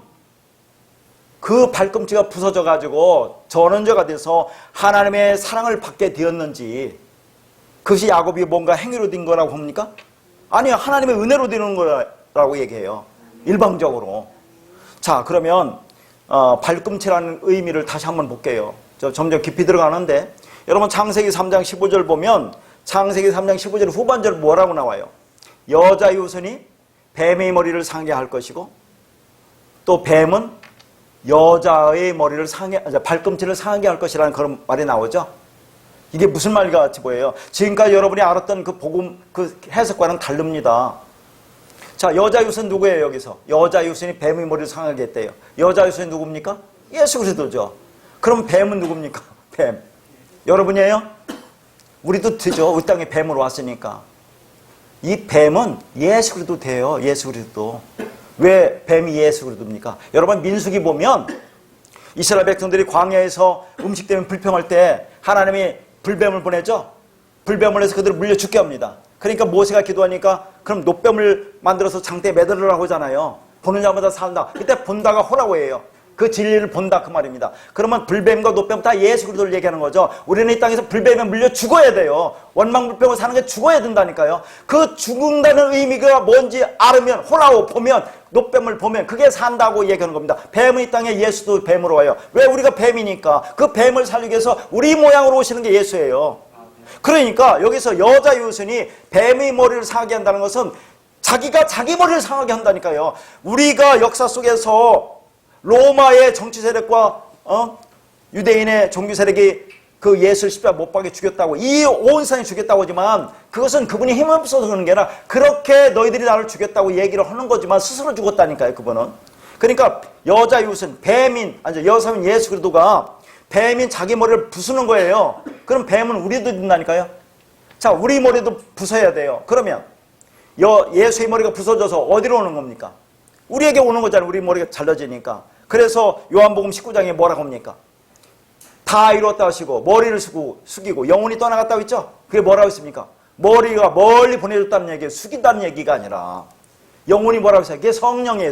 그 발꿈치가 부서져 가지고 전원자가 돼서 하나님의 사랑을 받게 되었는지, 그것이 야곱이 뭔가 행위로 된 거라고 봅니까? 아니요, 하나님의 은혜로 되는 거라고 얘기해요. 일방적으로. 자, 그러면 발꿈치라는 의미를 다시 한번 볼게요. 저 점점 깊이 들어가는데 여러분 창세기 3장 15절 보면 창세기 3장 15절 후반절 뭐라고 나와요? 여자 유선이 뱀의 머리를 상하게 할 것이고 또 뱀은 여자의 머리를 발꿈치를 상하게 할 것이라는 그런 말이 나오죠. 이게 무슨 말 같이 보여요? 지금까지 여러분이 알았던 그 복음, 그 해석과는 다릅니다. 자, 여자 유선 누구예요, 여기서? 여자 유선이 뱀의 머리를 상하게 했대요. 여자 유선이 누굽니까? 예수 그리스도죠. 그럼 뱀은 누굽니까? 뱀. 여러분이에요? 우리도 되죠. 이 땅에 뱀으로 왔으니까. 이 뱀은 예수 그리스도 돼요. 예수 그리스도. 왜 뱀이 예수 그리스도입니까? 여러분 민수기 보면 이스라엘 백성들이 광야에서 음식 때문에 불평할 때 하나님이 불뱀을 보내죠. 불뱀을 해서 그들을 물려 죽게 합니다. 그러니까 모세가 기도하니까 그럼 노뱀을 만들어서 장대에 매달으라고 하잖아요. 보는 자마다 산다. 그때 본다가 호라고 해요. 그 진리를 본다 그 말입니다. 그러면 불뱀과 노뱀 다 예수 그리스도를 얘기하는 거죠. 우리는 이 땅에서 불뱀에 물려 죽어야 돼요. 원망불평을 사는 게 죽어야 된다니까요. 그 죽는다는 의미가 뭔지 알으면, 호라고 보면, 노뱀을 보면 그게 산다고 얘기하는 겁니다. 뱀은 이 땅에 예수도 뱀으로 와요. 왜? 우리가 뱀이니까. 그 뱀을 살리기 위해서 우리 모양으로 오시는 게 예수예요. 그러니까 여기서 여자 유선이 뱀의 머리를 상하게 한다는 것은 자기가 자기 머리를 상하게 한다니까요. 우리가 역사 속에서 로마의 정치 세력과 유대인의 종교 세력이 그 예수를 십자가 못 박게 죽였다고, 이 온 세상이 죽였다고 하지만 그것은 그분이 힘없어서 그러는 게 아니라 그렇게 너희들이 나를 죽였다고 얘기를 하는 거지만 스스로 죽었다니까요, 그분은. 그러니까 여자 이웃은 뱀인, 아니 여사인 예수 그리스도가 뱀인 자기 머리를 부수는 거예요. 그럼 뱀은 우리도 된다니까요. 자, 우리 머리도 부숴야 돼요. 그러면 예수의 머리가 부서져서 어디로 오는 겁니까? 우리에게 오는 거잖아요. 우리 머리가 잘라지니까. 그래서 요한복음 19장에 뭐라고 합니까? 다 이루었다 하시고 머리를 숙이고 영혼이 떠나갔다고 했죠? 그게 뭐라고 했습니까? 머리가 멀리 보내줬다는 얘기예요. 숙인다는 얘기가 아니라 영혼이 뭐라고 했어요? 그게 성령이에요.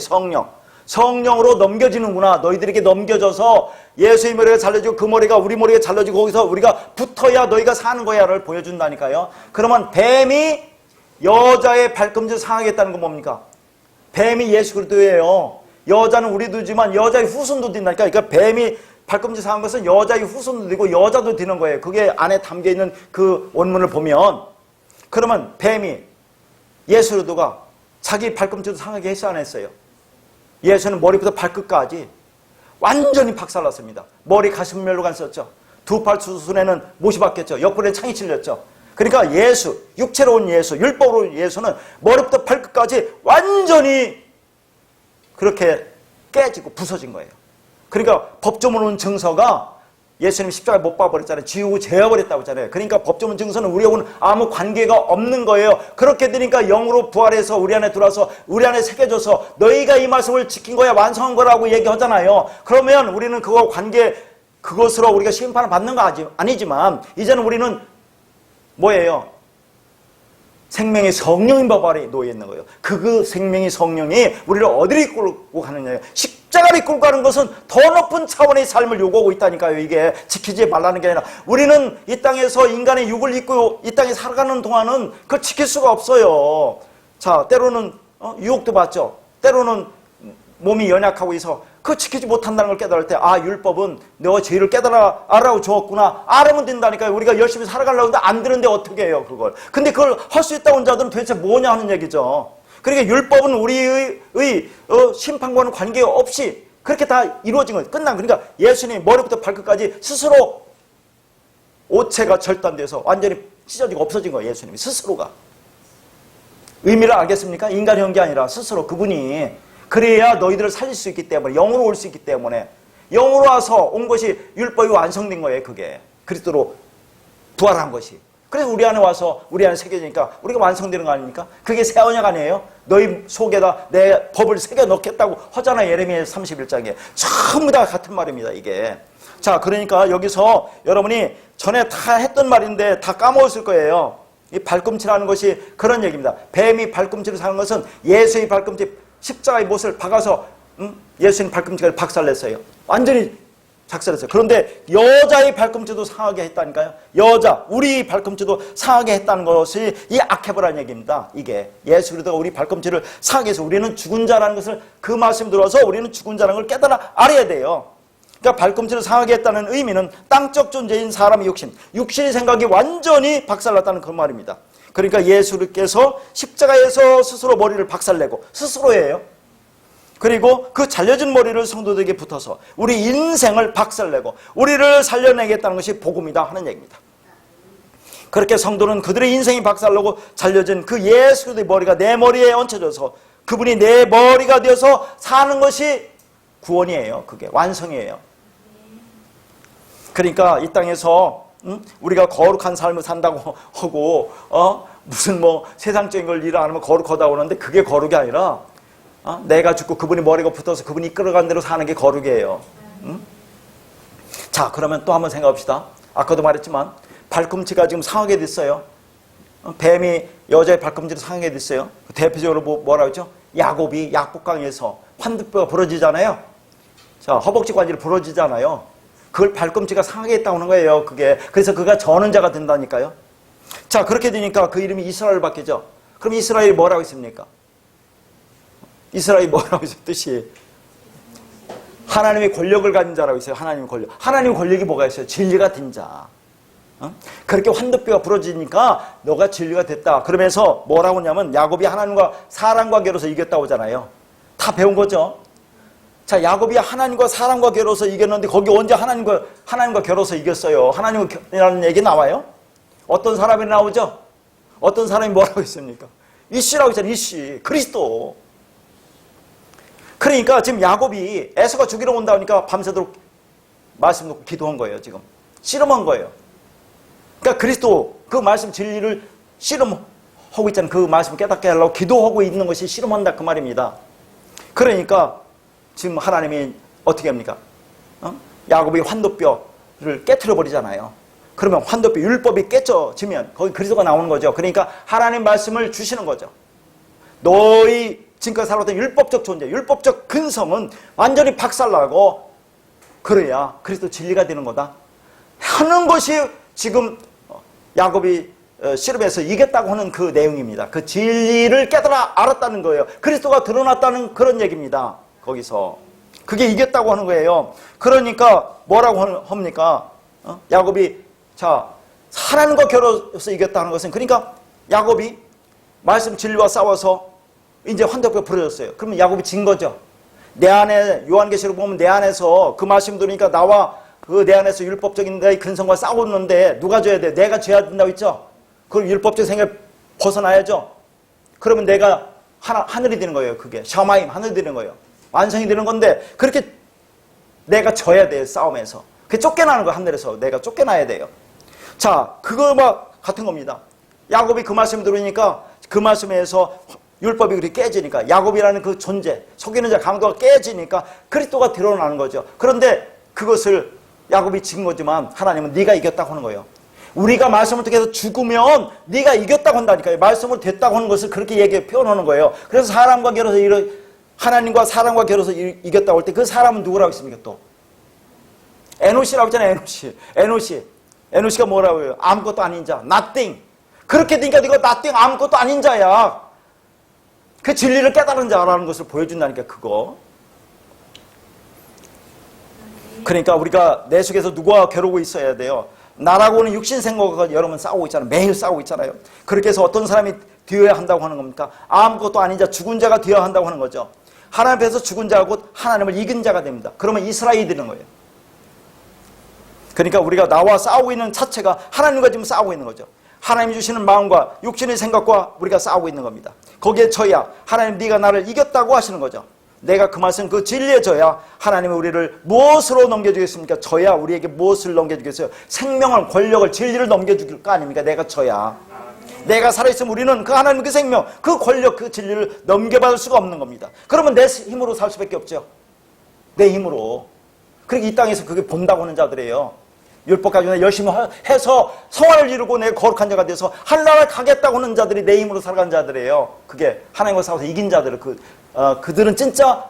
성령으로 넘겨지는구나. 너희들에게 넘겨져서 예수의 머리가 잘라지고 그 머리가 우리 머리가 잘라지고 거기서 우리가 붙어야 너희가 사는 거야를 보여준다니까요. 그러면 뱀이 여자의 발꿈치를 상하겠다는 건 뭡니까? 뱀이 예수 그리스도예요. 여자는 우리도지만 여자의 후손도 된다니까. 그러니까 뱀이 발꿈치 상한 것은 여자의 후손도 되고 여자도 되는 거예요. 그게 안에 담겨있는 그 원문을 보면. 그러면 뱀이 예수 그리스도가 자기 발꿈치도 상하게 했어 안 했어요? 예수는 머리부터 발끝까지 완전히 박살났습니다. 머리 가슴멸로간 썼죠. 두 팔 수순에는 못이 박혔죠. 옆구리에 창이 찔렸죠. 그러니까 예수, 육체로 온 예수, 율법으로 온 예수는 머리부터 발끝까지 완전히 그렇게 깨지고 부서진 거예요. 그러니까 법조문 온 증서가 예수님 십자가에 못 박아버렸잖아요. 지우고 재워버렸다고 했잖아요. 그러니까 법조문 증서는 우리하고는 아무 관계가 없는 거예요. 그렇게 되니까 영으로 부활해서 우리 안에 들어와서 우리 안에 새겨져서 너희가 이 말씀을 지킨 거야, 완성한 거라고 얘기하잖아요. 그러면 우리는 그것으로 우리가 심판을 받는 거 아니지만 이제는 우리는 뭐예요? 생명의 성령인 법 아래 놓여 있는 거예요. 그 생명의 성령이 우리를 어디로 이끌고 가느냐요. 십자가를 이끌고 가는 것은 더 높은 차원의 삶을 요구하고 있다니까요. 이게 지키지 말라는 게 아니라 우리는 이 땅에서 인간의 육을 입고 이 땅에 살아가는 동안은 그걸 지킬 수가 없어요. 자, 때로는 유혹도 받죠. 때로는 몸이 연약하고 있어 그거 지키지 못한다는 걸 깨달을 때 율법은 너 죄를 깨달아 알아고 주었구나. 알아면 된다니까요. 우리가 열심히 살아가려고 하는데 안 되는데 어떻게 해요 그걸. 근데 그걸 할 수 있다고 하는 자들은 도대체 뭐냐 하는 얘기죠. 그러니까 율법은 우리의 심판과는 관계 없이 그렇게 다 이루어진 거예요. 끝난. 그러니까 예수님 머리부터 발끝까지 스스로 오체가 절단돼서 완전히 찢어지고 없어진 거예요. 예수님이 스스로가. 의미를 알겠습니까? 인간형 게 아니라 스스로 그분이 그래야 너희들을 살릴 수 있기 때문에 영으로 올 수 있기 때문에 영으로 와서 온 것이 율법이 완성된 거예요. 그게 그리스도로 부활한 것이. 그래서 우리 안에 와서 우리 안에 새겨지니까 우리가 완성되는 거 아닙니까? 그게 새 언약 아니에요? 너희 속에다 내 법을 새겨 넣겠다고 하잖아요. 예레미야 31장에. 전부 다 같은 말입니다. 이게. 자, 그러니까 여기서 여러분이 전에 다 했던 말인데 다 까먹었을 거예요. 이 발꿈치라는 것이 그런 얘기입니다. 뱀이 발꿈치를 사는 것은 예수의 발꿈치 십자가의 못을 박아서 예수님 발꿈치가 박살냈어요. 완전히 작살했어요. 그런데 여자의 발꿈치도 상하게 했다니까요. 여자, 우리 발꿈치도 상하게 했다는 것이 이 아케보라는 얘기입니다. 이게 예수 그리스도가 우리 발꿈치를 상하게 해서 우리는 죽은 자라는 것을 그 말씀 들어서 우리는 죽은 자라는 걸 깨달아 알아야 돼요. 그러니까 발꿈치를 상하게 했다는 의미는 땅적 존재인 사람의 육신의 생각이 완전히 박살났다는 그 말입니다. 그러니까 예수께서 십자가에서 스스로 머리를 박살내고 스스로예요. 그리고 그 잘려진 머리를 성도들에게 붙어서 우리 인생을 박살내고 우리를 살려내겠다는 것이 복음이다 하는 얘기입니다. 그렇게 성도는 그들의 인생이 박살나고 잘려진 그 예수의 머리가 내 머리에 얹혀져서 그분이 내 머리가 되어서 사는 것이 구원이에요. 그게 완성이에요. 그러니까 이 땅에서 우리가 거룩한 삶을 산다고 하고 무슨 세상적인 걸 일 안 하면 거룩하다 오는데 그게 거룩이 아니라 내가 죽고 그분이 머리가 붙어서 그분이 이끌어간 대로 사는 게 거룩이에요. 자, 그러면 또 한번 생각합시다. 아까도 말했지만 발꿈치가 지금 상하게 됐어요. 뱀이 여자의 발꿈치를 상하게 됐어요. 대표적으로 뭐라고 했죠? 야곱이 약복강에서 환두뼈가 부러지잖아요. 자, 허벅지 관절이 부러지잖아요. 그걸 발꿈치가 상하게 했다고 하는 거예요. 그게. 그래서 그가 저는 자가 된다니까요. 자, 그렇게 되니까 그 이름이 이스라엘 바뀌죠. 그럼 이스라엘이 뭐라고 했습니까? 이스라엘이 뭐라고 했어요? 뜻이 하나님의 권력을 가진 자라고 있어요. 하나님의 권력. 하나님의 권력이 뭐가 있어요? 진리가 된 자. 그렇게 환도뼈가 부러지니까 너가 진리가 됐다. 그러면서 뭐라고 하냐면 야곱이 하나님과 사람 관계로서 이겼다고 하잖아요. 다 배운 거죠. 자, 야곱이 하나님과 사람과 겨뤄서 이겼는데 거기 언제 하나님과 겨뤄서 이겼어요? 하나님이라는 얘기 나와요? 어떤 사람이 나오죠? 어떤 사람이 뭐라고 했습니까? 이씨라고 했잖아요. 이씨, 그리스도. 그러니까 지금 야곱이 에서가 죽이러 온다 하니까 밤새도록 말씀 놓고 기도한 거예요. 지금 씨름한 거예요. 그러니까 그리스도 그 말씀 진리를 씨름하고 있잖아요. 그 말씀 깨닫게 하려고 기도하고 있는 것이 씨름한다 그 말입니다. 그러니까 지금 하나님이 어떻게 합니까? 야곱이 환도뼈를 깨트려 버리잖아요. 그러면 환도뼈 율법이 깨져지면 거기 그리스도가 나오는 거죠. 그러니까 하나님 말씀을 주시는 거죠. 너희 지금까지 살아왔던 율법적 존재, 율법적 근성은 완전히 박살나고 그래야 그리스도 진리가 되는 거다 하는 것이 지금 야곱이 씨름해서 이겼다고 하는 그 내용입니다. 그 진리를 깨달아 알았다는 거예요. 그리스도가 드러났다는 그런 얘기입니다. 거기서 그게 이겼다고 하는 거예요. 그러니까 뭐라고 합니까? 야곱이 자 하나님과 겨뤄서 이겼다는 것은 그러니까 야곱이 말씀 진리와 싸워서 이제 환도뼈가 부러졌어요. 그러면 야곱이 진 거죠. 내 안에 요한계시록 보면 내 안에서 그 말씀 들으니까 나와 그 내 안에서 율법적인 나의 근성과 싸우는데 누가 져야 돼? 내가 져야 된다고 했죠. 그럼 율법적 생각을 벗어나야죠. 그러면 내가 하늘이 되는 거예요. 그게 샤마임 하늘이 되는 거예요. 완성이 되는 건데 그렇게 내가 져야 돼요. 싸움에서. 그게 쫓겨나는 거예요. 하늘에서 내가 쫓겨나야 돼요. 자, 그거와 같은 겁니다. 야곱이 그 말씀 들으니까 그 말씀에서 율법이 그렇게 깨지니까 야곱이라는 그 존재, 속이는 자 강도가 깨지니까 그리스도가 드러나는 거죠. 그런데 그것을 야곱이 진 거지만 하나님은 네가 이겼다고 하는 거예요. 우리가 말씀을 통해서 죽으면 네가 이겼다고 한다니까요. 말씀을 됐다고 하는 것을 그렇게 표현하는 거예요. 그래서 사람과 겨뤄서 하나님과 사람과 겨뤄서 이겼다고 할 때 그 사람은 누구라고 했습니까? 또 에노시라고 했잖아요. 에노시가 뭐라고 해요? 아무것도 아닌 자, nothing. 그렇게 되니까 네가 nothing, 아무것도 아닌 자야. 그 진리를 깨달은 자라는 것을 보여준다니까 그거. 그러니까 우리가 내 속에서 누구와 겨루고 있어야 돼요. 나라고는 육신 생각과 여러분 싸우고 있잖아요. 매일 싸우고 있잖아요. 그렇게 해서 어떤 사람이 되어야 한다고 하는 겁니까? 아무것도 아닌 자, 죽은 자가 되어야 한다고 하는 거죠. 하나님 앞에서 죽은 자가 곧 하나님을 이긴 자가 됩니다. 그러면 이스라엘이 되는 거예요. 그러니까 우리가 나와 싸우고 있는 자체가 하나님과 지금 싸우고 있는 거죠. 하나님이 주시는 마음과 육신의 생각과 우리가 싸우고 있는 겁니다. 거기에 져야 하나님 네가 나를 이겼다고 하시는 거죠. 내가 그 말씀 그 진리에 져야 하나님이 우리를 무엇으로 넘겨주겠습니까? 져야 우리에게 무엇을 넘겨주겠어요? 생명을, 권력을, 진리를 넘겨줄 거 아닙니까? 내가 져야. 내가 살아있으면 우리는 그 하나님 그 생명, 그 권력, 그 진리를 넘겨받을 수가 없는 겁니다. 그러면 내 힘으로 살 수밖에 없죠. 내 힘으로. 그렇게 이 땅에서 그게 본다고 하는 자들이에요. 율법 가지고 열심히 해서 성화를 이루고 내 거룩한 자가 돼서 하늘나라에 가겠다고 하는 자들이 내 힘으로 살아가는 자들이에요. 그게 하나님과 싸워서 이긴 자들. 그들은 진짜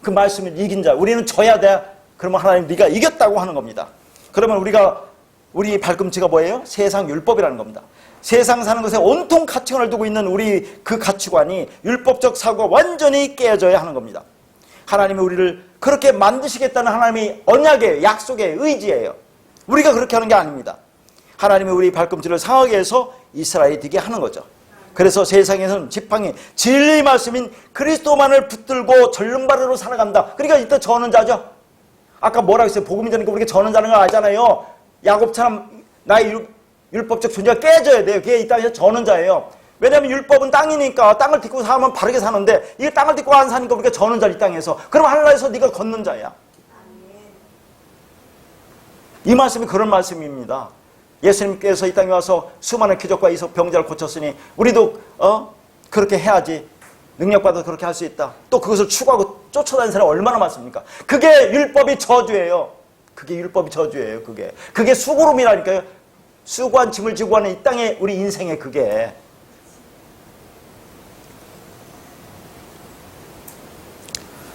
그 말씀을 이긴 자. 우리는 져야 돼. 그러면 하나님 네가 이겼다고 하는 겁니다. 그러면 우리 발꿈치가 뭐예요? 세상 율법이라는 겁니다. 세상 사는 것에 온통 가치관을 두고 있는 우리 그 가치관이 율법적 사고가 완전히 깨져야 하는 겁니다. 하나님이 우리를 그렇게 만드시겠다는 하나님의 언약의 약속의 의지예요. 우리가 그렇게 하는 게 아닙니다. 하나님이 우리 발꿈치를 상하게 해서 이스라엘이 되게 하는 거죠. 그래서 세상에서는 지팡이, 진리 말씀인 그리스도만을 붙들고 전륜발으로 살아간다. 그러니까 이때 저는 자죠. 아까 뭐라고 했어요? 복음이 되니까 우리가 저는 자는 거 알잖아요. 야곱처럼 나의 율법적 존재가 깨져야 돼요. 그게 이 땅에서 저는 자예요. 왜냐하면 율법은 땅이니까 땅을 딛고 살면 바르게 사는데 이게 땅을 딛고 안 사니까 우리가 저는 자 이 땅에서. 그럼 하늘나라에서 네가 걷는 자야. 이 말씀이 그런 말씀입니다. 예수님께서 이 땅에 와서 수많은 기적과 이적 병자를 고쳤으니 우리도 그렇게 해야지. 능력받아서 그렇게 할 수 있다. 또 그것을 추구하고 쫓아다니는 사람이 얼마나 많습니까? 그게 율법이 저주예요. 그게 율법이 저주예요. 그게 수고름이라니까요. 수고한 짐을 지고 가는 이 땅에 우리 인생에 그게.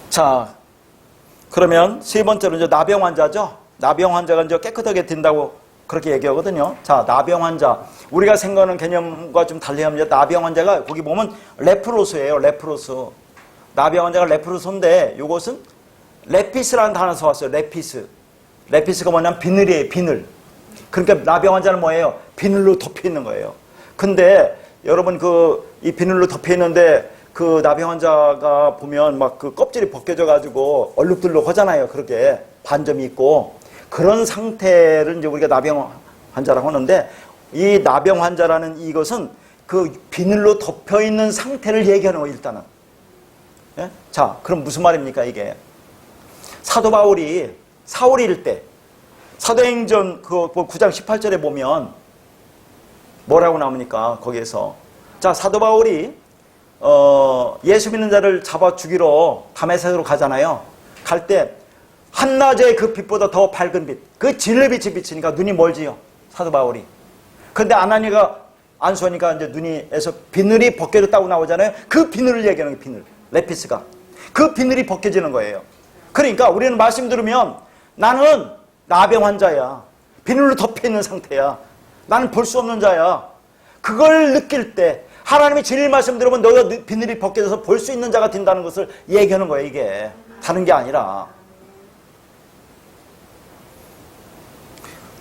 자, 그러면 세 번째로 이제 나병 환자죠. 나병 환자가 이제 깨끗하게 된다고 그렇게 얘기하거든요. 자, 나병 환자. 우리가 생각하는 개념과 좀 달리 합니다. 나병 환자가 거기 보면 레프로스예요. 레프로스. 나병 환자가 레프로스인데 이것은 레피스라는 단어에서 왔어요. 레피스. 레피스가 뭐냐면 비늘이에요. 비늘. 그러니까 나병 환자는 뭐예요? 비늘로 덮여 있는 거예요. 근데 여러분 이 비늘로 덮여 있는데 그 나병 환자가 보면 막 그 껍질이 벗겨져 가지고 얼룩덜룩 하잖아요. 그렇게 반점이 있고 그런 상태를 이제 우리가 나병 환자라고 하는데 이 나병 환자라는 이것은 그 비늘로 덮여 있는 상태를 얘기하는 거예요. 일단은. 예? 자, 그럼 무슨 말입니까 이게? 사도 바울이 사울일 때 사도행전 그 9장 18절에 보면 뭐라고 나옵니까? 거기에서 자, 사도 바울이 예수 믿는 자를 잡아 죽이러 다메섹으로 가잖아요. 갈 때 한낮의 그 빛보다 더 밝은 빛, 그 진리의 빛이 비치니까 눈이 멀지요. 사도 바울이. 근데 아나니가 안수하니까 이제 눈이에서 비늘이 벗겨졌다고 나오잖아요. 그 비늘을 얘기하는 게 비늘, 레피스가. 그 비늘이 벗겨지는 거예요. 그러니까 우리는 말씀 들으면 나는 나병 환자야. 비늘로 덮여 있는 상태야. 나는 볼 수 없는 자야. 그걸 느낄 때 하나님의 진리 말씀 들으면 너가 비늘이 벗겨져서 볼 수 있는 자가 된다는 것을 얘기하는 거예요. 이게 다른 게 아니라.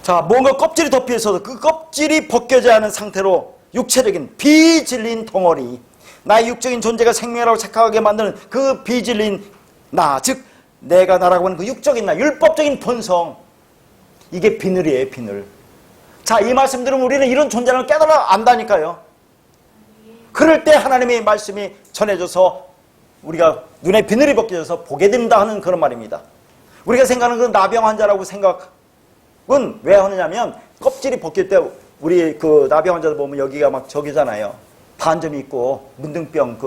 자, 뭔가 껍질이 덮여 있어도 그 껍질이 벗겨져 하는 상태로 육체적인 비질린 덩어리, 나의 육적인 존재가 생명이라고 착각하게 만드는 그 비질린 나, 즉 내가 나라고 하는 그 육적인 나, 율법적인 본성, 이게 비늘이에요. 비늘. 자, 이 말씀 들으면 우리는 이런 존재를 깨달아 안다니까요. 그럴 때 하나님의 말씀이 전해져서 우리가 눈에 비늘이 벗겨져서 보게 된다 하는 그런 말입니다. 우리가 생각하는 그 나병 환자라고 생각은 왜 하느냐면 껍질이 벗길 때 우리 그 나병 환자들 보면 여기가 막 저기잖아요. 반점이 있고 문둥병,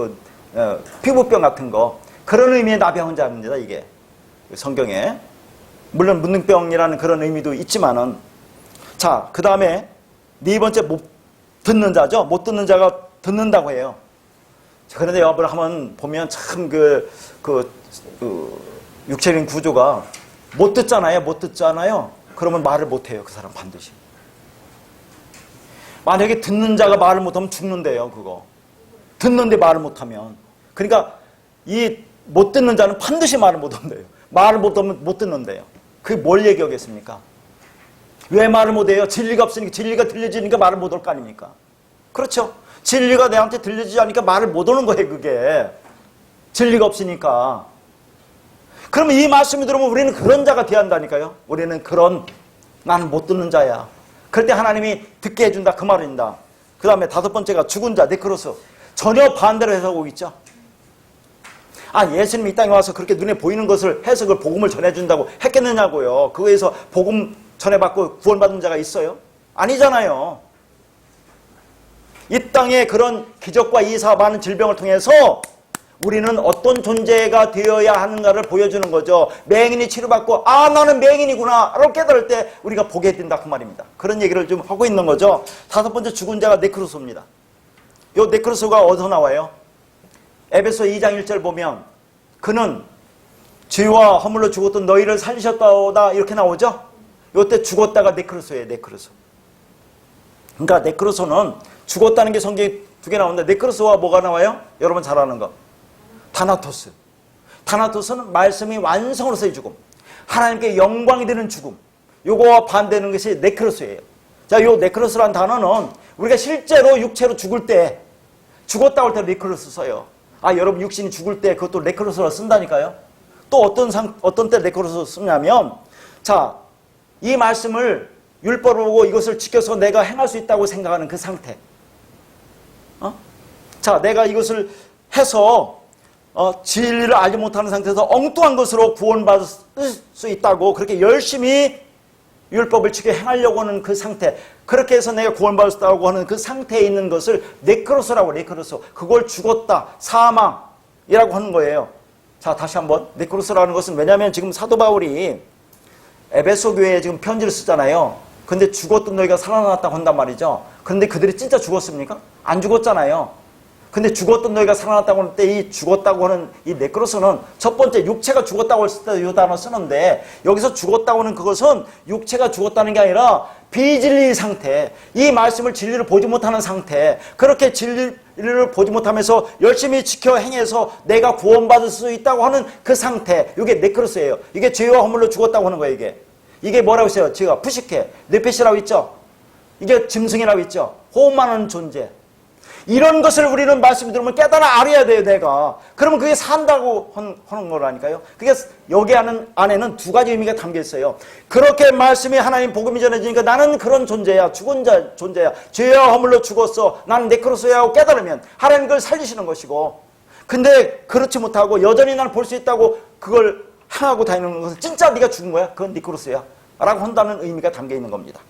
피부병 같은 거, 그런 의미의 나병 환자입니다. 이게 성경에. 물론 문둥병이라는 그런 의미도 있지만은, 자, 그 다음에 네 번째 못 듣는 자죠. 못 듣는 자가 듣는다고 해요. 그런데 여러분 한번 보면 참 육체적인 구조가 못 듣잖아요. 못 듣잖아요. 그러면 말을 못 해요. 그 사람 반드시. 만약에 듣는 자가 말을 못하면 죽는데요. 그거. 듣는데 말을 못하면. 그러니까 이 못 듣는 자는 반드시 말을 못한대요. 말을 못하면 못 듣는데요. 그게 뭘 얘기하겠습니까? 왜 말을 못해요? 진리가 없으니까. 진리가 들려지니까 말을 못할 거 아닙니까? 그렇죠. 진리가 내한테 들려지지 않으니까 말을 못 하는 거예요. 그게 진리가 없으니까. 그러면 이 말씀이 들어오면 우리는 그런 자가 돼야 한다니까요. 우리는 나는 못 듣는 자야. 그럴 때 하나님이 듣게 해준다. 그 말입니다. 그 다음에 다섯 번째가 죽은 자, 네크로스. 전혀 반대로 해석하고 있죠. 예수님이 이 땅에 와서 그렇게 눈에 보이는 것을 해석을 복음을 전해준다고 했겠느냐고요. 그거에서 복음 전해받고 구원받은 자가 있어요? 아니잖아요. 이 땅에 그런 기적과 이사 많은 질병을 통해서 우리는 어떤 존재가 되어야 하는가를 보여주는 거죠. 맹인이 치료받고 나는 맹인이구나 라고 깨달을 때 우리가 보게 된다 그 말입니다. 그런 얘기를 좀 하고 있는 거죠. 다섯 번째 죽은 자가 네크로소입니다. 이 네크로소가 어디서 나와요? 에베소 2장 1절 보면 그는 죄와 허물로 죽었던 너희를 살리셨다오다 이렇게 나오죠. 이때 죽었다가 네크로소예요. 네크로소. 그러니까 네크로소는 죽었다는 게 성경에 두 개 나오는데 네크로소와 뭐가 나와요? 여러분 잘 아는 거. 다나토스. 다나토스는 말씀이 완성으로서의 죽음. 하나님께 영광이 되는 죽음. 요거와 반대되는 것이 네크로스예요. 자, 요 네크로스라는 단어는 우리가 실제로 육체로 죽을 때 죽었다고 할 때 네크로스 써요. 여러분 육신이 죽을 때 그것도 네크로스로 쓴다니까요. 또 어떤 때 네크로스 쓰냐면, 자, 이 말씀을 율법을 보고 이것을 지켜서 내가 행할 수 있다고 생각하는 그 상태. 자, 내가 이것을 해서 진리를 알지 못하는 상태에서 엉뚱한 것으로 구원받을 수 있다고 그렇게 열심히 율법을 지켜 행하려고 하는 그 상태, 그렇게 해서 내가 구원받을 수 있다고 하는 그 상태에 있는 것을 네크로스라고. 네크로스. 그걸 죽었다, 사망이라고 하는 거예요. 자, 다시 한번. 네크로스라는 것은, 왜냐하면 지금 사도 바울이 에베소 교회에 지금 편지를 쓰잖아요. 근데 죽었던 너희가 살아났다고 한단 말이죠. 그런데 그들이 진짜 죽었습니까? 안 죽었잖아요. 근데 죽었던 너희가 살아났다고 할 때 이 죽었다고 하는 이 네크로스는 첫 번째 육체가 죽었다고 했을 때 이 단어 쓰는데, 여기서 죽었다고 하는 그것은 육체가 죽었다는 게 아니라 비진리 상태, 이 말씀을 진리를 보지 못하는 상태, 그렇게 진리를 보지 못하면서 열심히 지켜 행해서 내가 구원받을 수 있다고 하는 그 상태, 이게 네크로스예요. 이게 죄와 허물로 죽었다고 하는 거예요. 이게 뭐라고 했어요? 제가 푸시케, 네페시라고 있죠. 이게 짐승이라고 있죠. 호흡만 하는 존재. 이런 것을 우리는 말씀 들으면 깨달아 알아야 돼요, 내가. 그러면 그게 산다고 하는 거라니까요. 그게 여기 안에는 두 가지 의미가 담겨 있어요. 그렇게 말씀이 하나님 복음이 전해지니까 나는 그런 존재야, 죽은 존재야. 죄와 허물로 죽었어. 나는 네크로소야 하고 깨달으면 하나님 그걸 살리시는 것이고, 근데 그렇지 못하고 여전히 나는 볼 수 있다고 그걸 향하고 다니는 것은 진짜 네가 죽은 거야. 그건 네크로소야 라고 한다는 의미가 담겨 있는 겁니다.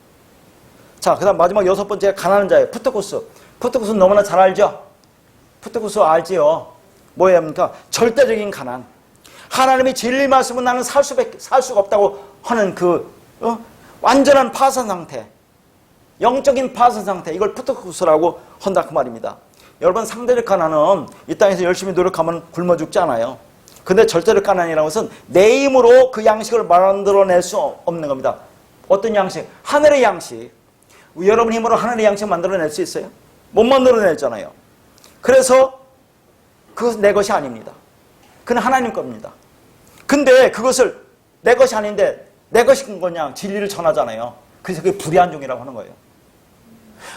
자, 그 다음 마지막 여섯 번째 가난한 자예요. 푸트코스. 푸트코스는 너무나 잘 알죠? 푸트코스 알지요? 뭐예요? 합니까? 절대적인 가난. 하나님의 진리 말씀은 나는 살 수가 없다고 하는 완전한 파산 상태. 영적인 파산 상태. 이걸 푸트코스라고 한다 그 말입니다. 여러분, 상대적 가난은 이 땅에서 열심히 노력하면 굶어 죽지 않아요. 근데 절대적 가난이라는 것은 내 힘으로 그 양식을 만들어낼 수 없는 겁니다. 어떤 양식? 하늘의 양식. 여러분 힘으로 하늘의 양식 만들어낼 수 있어요? 못 만들어내잖아요. 그래서 그것은 내 것이 아닙니다. 그건 하나님 겁니다. 근데 그것을 내 것이 아닌데 내 것인 거냐 진리를 전하잖아요. 그래서 그게 불의한종이라고 하는 거예요.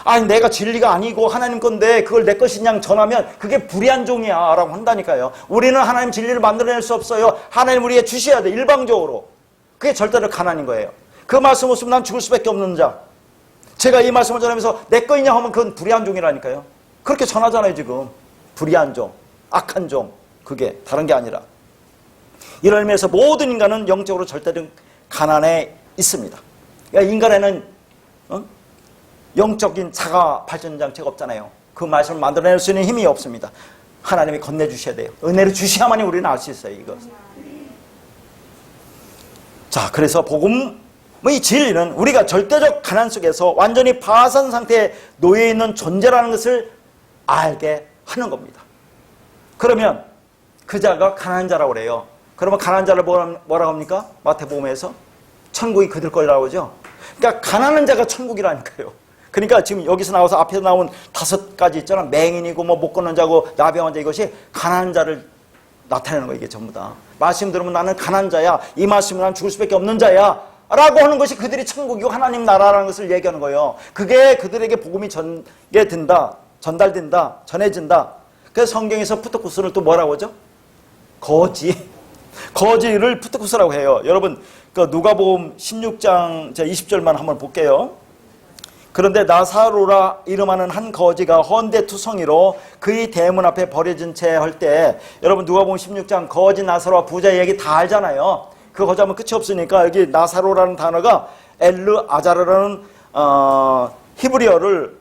아니 내가 진리가 아니고 하나님 건데 그걸 내 것이냐 전하면 그게 불의한종이야 라고 한다니까요. 우리는 하나님 진리를 만들어낼 수 없어요. 하나님 우리에게 주셔야 돼, 일방적으로. 그게 절대로 가난인 거예요. 그 말씀 없으면 난 죽을 수밖에 없는 자. 제가 이 말씀을 전하면서 내 거이냐 하면 그건 불의한 종이라니까요. 그렇게 전하잖아요 지금. 불의한 종, 악한 종. 그게 다른 게 아니라. 이런 의미에서 모든 인간은 영적으로 절대적 가난에 있습니다. 그러니까 인간에는 영적인 자가 발전 장치가 없잖아요. 그 말씀을 만들어낼 수 있는 힘이 없습니다. 하나님이 건네주셔야 돼요. 은혜를 주셔야만이 우리는 알 수 있어요. 이거. 자, 그래서 복음의 진리는 우리가 절대적 가난 속에서 완전히 파산 상태에 놓여 있는 존재라는 것을 알게 하는 겁니다. 그러면 그 자가 가난한 자라고 그래요. 그러면 가난한 자를 뭐라고 합니까? 마태복음에서 천국이 그들 거라고 하죠. 그러니까 가난한 자가 천국이라니까요. 그러니까 지금 여기서 나와서 앞에서 나온 5가지 있잖아. 맹인이고 못 걷는 자고 야병한 자, 이것이 가난한 자를 나타내는 거예요. 이게 전부 다. 말씀 들으면 나는 가난한 자야. 이 말씀은 난 죽을 수밖에 없는 자야. 라고 하는 것이 그들이 천국이고 하나님 나라라는 것을 얘기하는 거예요. 그게 그들에게 복음이 전달된다. 전해진다. 그래서 성경에서 푸트코스를 또 뭐라고 하죠? 거지를 푸트코스라고 해요. 여러분, 그 누가복음 16장 20절만 한번 볼게요. 그런데 나사로라 이름하는 한 거지가 헌데투성이로 그의 대문 앞에 버려진 채 할 때, 여러분 누가복음 16장 거지 나사로와 부자 얘기 다 알잖아요. 그 거지 하면 끝이 없으니까 여기 나사로라는 단어가 엘르 아자르라는 히브리어를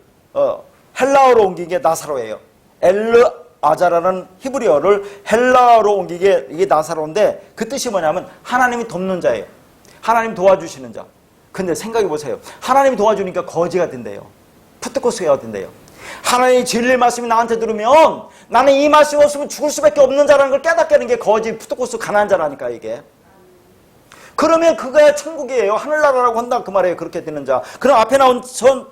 헬라어로 옮긴 게 나사로예요. 엘르 아자라는 히브리어를 헬라어로 옮긴 게 이게 나사로인데 그 뜻이 뭐냐면 하나님이 돕는 자예요. 하나님 도와주시는 자. 근데 생각해 보세요. 하나님이 도와주니까 거지가 된대요. 푸트코스가 된대요. 하나님의 진리 말씀이 나한테 들으면 나는 이 말씀 없으면 죽을 수밖에 없는 자라는 걸 깨닫게 하는 게 거지, 푸트코스 가난한 자라니까 이게. 그러면 그거야 천국이에요. 하늘나라라고 한다 그 말이에요. 그렇게 되는 자. 그럼 앞에 나온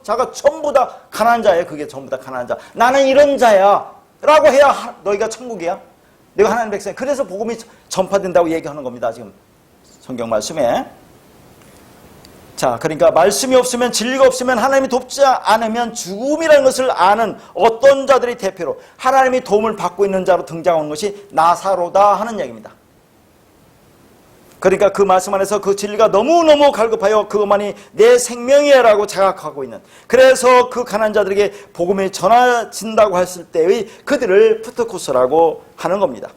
자가 전부 다 가난한 자예요. 그게 전부 다 가난한 자. 나는 이런 자야 라고 해야 너희가 천국이야. 내가 하나님 백성이야. 그래서 복음이 전파된다고 얘기하는 겁니다. 지금 성경 말씀에. 자, 그러니까 말씀이 없으면, 진리가 없으면, 하나님이 돕지 않으면 죽음이라는 것을 아는 어떤 자들이 대표로 하나님이 도움을 받고 있는 자로 등장하는 것이 나사로다 하는 얘기입니다. 그러니까 그 말씀 안에서 그 진리가 너무너무 갈급하여 그것만이 내 생명이라고 자각하고 있는, 그래서 그 가난한 자들에게 복음이 전해진다고 했을 때의 그들을 푸트코스라고 하는 겁니다.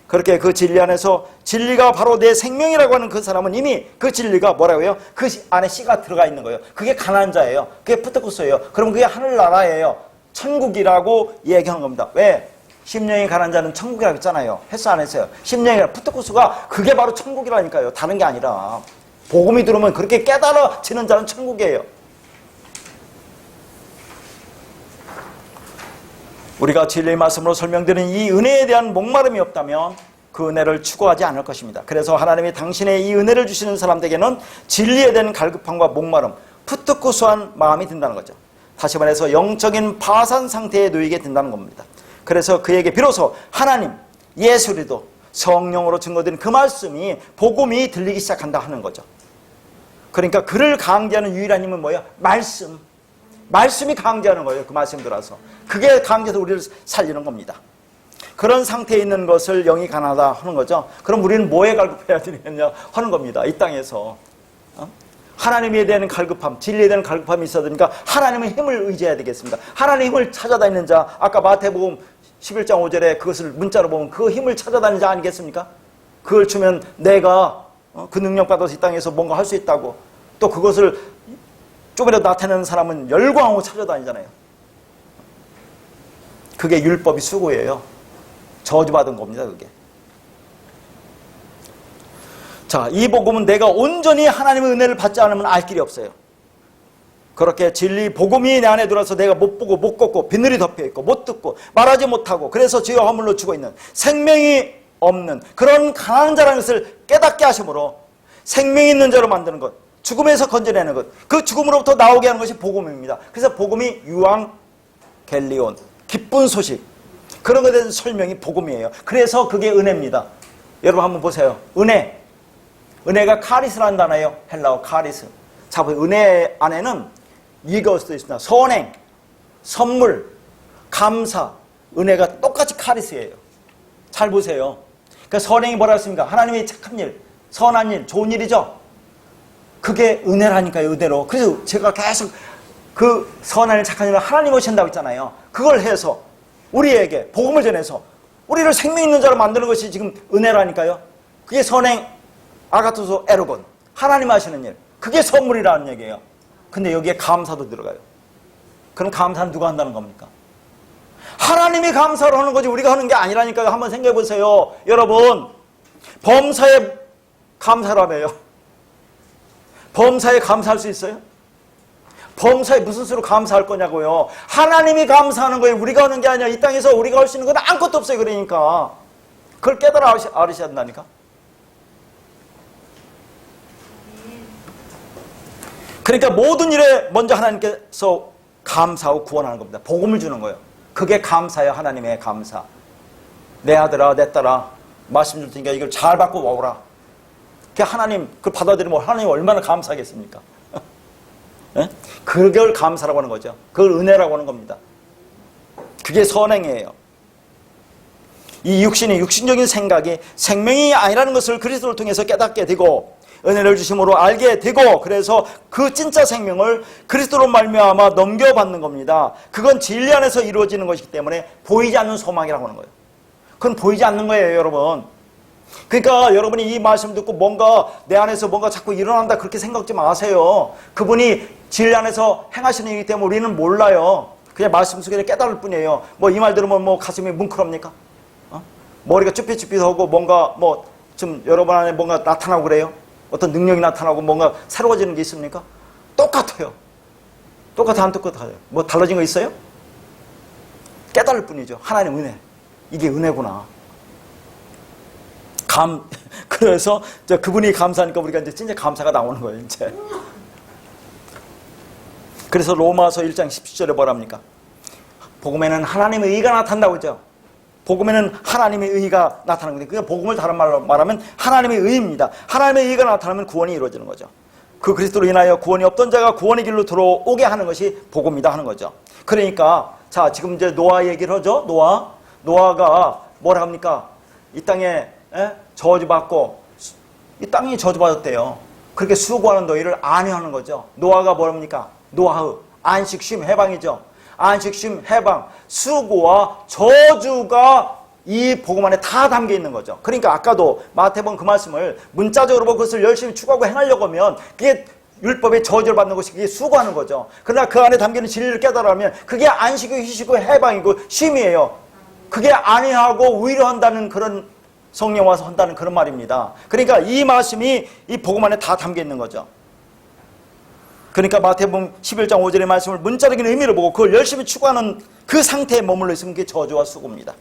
그렇게 그 진리 안에서 진리가 바로 내 생명이라고 하는 그 사람은 이미 그 진리가 뭐라고 해요? 그 안에 씨가 들어가 있는 거예요. 그게 가난한 자예요. 그게 푸트코스예요. 그럼 그게 하늘나라예요. 천국이라고 얘기하는 겁니다. 왜? 심령이 가난한 자는 천국이라고 했잖아요. 했어 안 했어요? 심령이 푸트코스가 그게 바로 천국이라니까요. 다른 게 아니라. 복음이 들으면 그렇게 깨달아지는 자는 천국이에요. 우리가 진리의 말씀으로 설명드린 이 은혜에 대한 목마름이 없다면 그 은혜를 추구하지 않을 것입니다. 그래서 하나님이 당신의 이 은혜를 주시는 사람들에게는 진리에 대한 갈급함과 목마름, 푸트코스한 마음이 든다는 거죠. 다시 말해서 영적인 파산 상태에 놓이게 된다는 겁니다. 그래서 그에게 비로소 하나님, 예수 그리스도, 성령으로 증거된 그 말씀이, 복음이 들리기 시작한다 하는 거죠. 그러니까 그를 강제하는 유일한 힘은 뭐예요? 말씀. 말씀이 강제하는 거예요. 그 말씀 들어서. 그게 강제해서 우리를 살리는 겁니다. 그런 상태에 있는 것을 영이 가난하다 하는 거죠. 그럼 우리는 뭐에 갈급해야 되느냐 하는 겁니다. 이 땅에서. 하나님에 대한 갈급함, 진리에 대한 갈급함이 있어야 되니까 하나님의 힘을 의지해야 되겠습니다. 하나님의 힘을 찾아다니는 자, 아까 마태복음 11장 5절에 그것을 문자로 보면 그 힘을 찾아다니는 자 아니겠습니까? 그걸 주면 내가 그 능력 받아서 이 땅에서 뭔가 할 수 있다고, 또 그것을 조금이라도 나타내는 사람은 열광하고 찾아다니잖아요. 그게 율법이 수고예요. 저주받은 겁니다, 그게. 자, 이 복음은 내가 온전히 하나님의 은혜를 받지 않으면 알 길이 없어요. 그렇게 진리 복음이 내 안에 들어서 내가 못 보고 못 걷고 비늘이 덮여있고 못 듣고 말하지 못하고 그래서 죄와 허물로 죽어 있는 생명이 없는 그런 가난한 자라는 것을 깨닫게 하심으로 생명이 있는 자로 만드는 것, 죽음에서 건져내는 것, 그 죽음으로부터 나오게 하는 것이 복음입니다. 그래서 복음이 유앙겔리온, 기쁜 소식, 그런 것에 대한 설명이 복음이에요. 그래서 그게 은혜입니다. 여러분 한번 보세요. 은혜가 카리스라는 단어예요. 헬라어 카리스. 자, 은혜 안에는 이것도 있습니다. 선행, 선물, 감사, 은혜가 똑같이 카리스예요. 잘 보세요. 그러니까 선행이 뭐라 했습니까? 하나님의 착한 일, 선한 일, 좋은 일이죠. 그게 은혜라니까요. 은혜로. 그래서 제가 계속 그 선한 일, 착한 일을 하나님 오신다고 했잖아요. 그걸 해서 우리에게 복음을 전해서 우리를 생명 있는 자로 만드는 것이 지금 은혜라니까요. 그게 선행, 아가토소 에르곤, 하나님 하시는 일, 그게 선물이라는 얘기예요. 근데 여기에 감사도 들어가요. 그럼 감사는 누가 한다는 겁니까? 하나님이 감사를 하는 거지 우리가 하는 게 아니라니까요. 한번 생각해 보세요. 여러분, 범사에 감사라며요. 범사에 감사할 수 있어요? 범사에 무슨 수로 감사할 거냐고요. 하나님이 감사하는 거예요. 우리가 하는 게 아니야. 이 땅에서 우리가 할 수 있는 건 아무것도 없어요. 그러니까 그걸 깨달아 알으셔야 한다니까. 그러니까 모든 일에 먼저 하나님께서 감사하고 구원하는 겁니다. 복음을 주는 거예요. 그게 감사예요. 하나님의 감사. 내 아들아, 내 딸아, 말씀 줄 테니까 이걸 잘 받고 와오라. 그 하나님, 그걸 받아들이면 하나님 얼마나 감사하겠습니까? 네? 그걸 감사라고 하는 거죠. 그걸 은혜라고 하는 겁니다. 그게 선행이에요. 이 육신이 육신적인 생각이 생명이 아니라는 것을 그리스도를 통해서 깨닫게 되고 은혜를 주심으로 알게 되고 그래서 그 진짜 생명을 그리스도로 말미암아 넘겨받는 겁니다. 그건 진리 안에서 이루어지는 것이기 때문에 보이지 않는 소망이라고 하는 거예요. 그건 보이지 않는 거예요, 여러분. 그러니까 여러분이 이 말씀 듣고 뭔가 내 안에서 뭔가 자꾸 일어난다 그렇게 생각지 마세요. 그분이 진리 안에서 행하시는 일이기 때문에 우리는 몰라요. 그냥 말씀 속에 깨달을 뿐이에요. 뭐 이 말 들으면 뭐 가슴이 뭉클합니까? 머리가 쭈삣쭈삣하고 뭔가 뭐 좀 여러분 안에 뭔가 나타나고 그래요? 어떤 능력이 나타나고 뭔가 새로워지는 게 있습니까? 똑같아요. 똑같아 안 똑같아요? 뭐 달라진 거 있어요? 깨달을 뿐이죠. 하나님 은혜. 이게 은혜구나. 그래서 그분이 감사하니까 우리가 이제 진짜 감사가 나오는 거예요, 이제. 그래서 로마서 1장 17절에 뭐랍니까? 복음에는 하나님의 의가 나타난다고 했죠. 복음에는 하나님의 의가 나타나는 건데, 그냥 복음을 다른 말로 말하면 하나님의 의입니다. 하나님의 의가 나타나면 구원이 이루어지는 거죠. 그 그리스도로 인하여 구원이 없던 자가 구원의 길로 들어오게 하는 것이 복음이다 하는 거죠. 그러니까 자, 지금 이제 노아 얘기를 하죠. 노아가 뭐라 합니까? 이 땅에 저주받고 이 땅이 저주받았대요. 그렇게 수고하는 너희를 안위하는 거죠. 노아가 뭐랍니까? 노아의 안식, 쉼, 해방이죠. 안식, 쉼, 해방, 수고와 저주가 이 복음 안에 다 담겨 있는 거죠. 그러니까 아까도 마태복음 그 말씀을 문자적으로 보고 그것을 열심히 추구하고 행하려고 하면 그게 율법의 저주를 받는 것이 그게 수고하는 거죠. 그러나 그 안에 담기는 진리를 깨달으면 그게 안식이고 휴식이고 해방이고 쉼이에요. 그게 안위하고 위로한다는 그런 성령 와서 한다는 그런 말입니다. 그러니까 이 말씀이 이 복음 안에 다 담겨 있는 거죠. 그러니까 마태복음 11장 5절의 말씀을 문자적인 의미를 보고 그걸 열심히 추구하는 그 상태에 머물러 있으면 그게 저주와 수고입니다.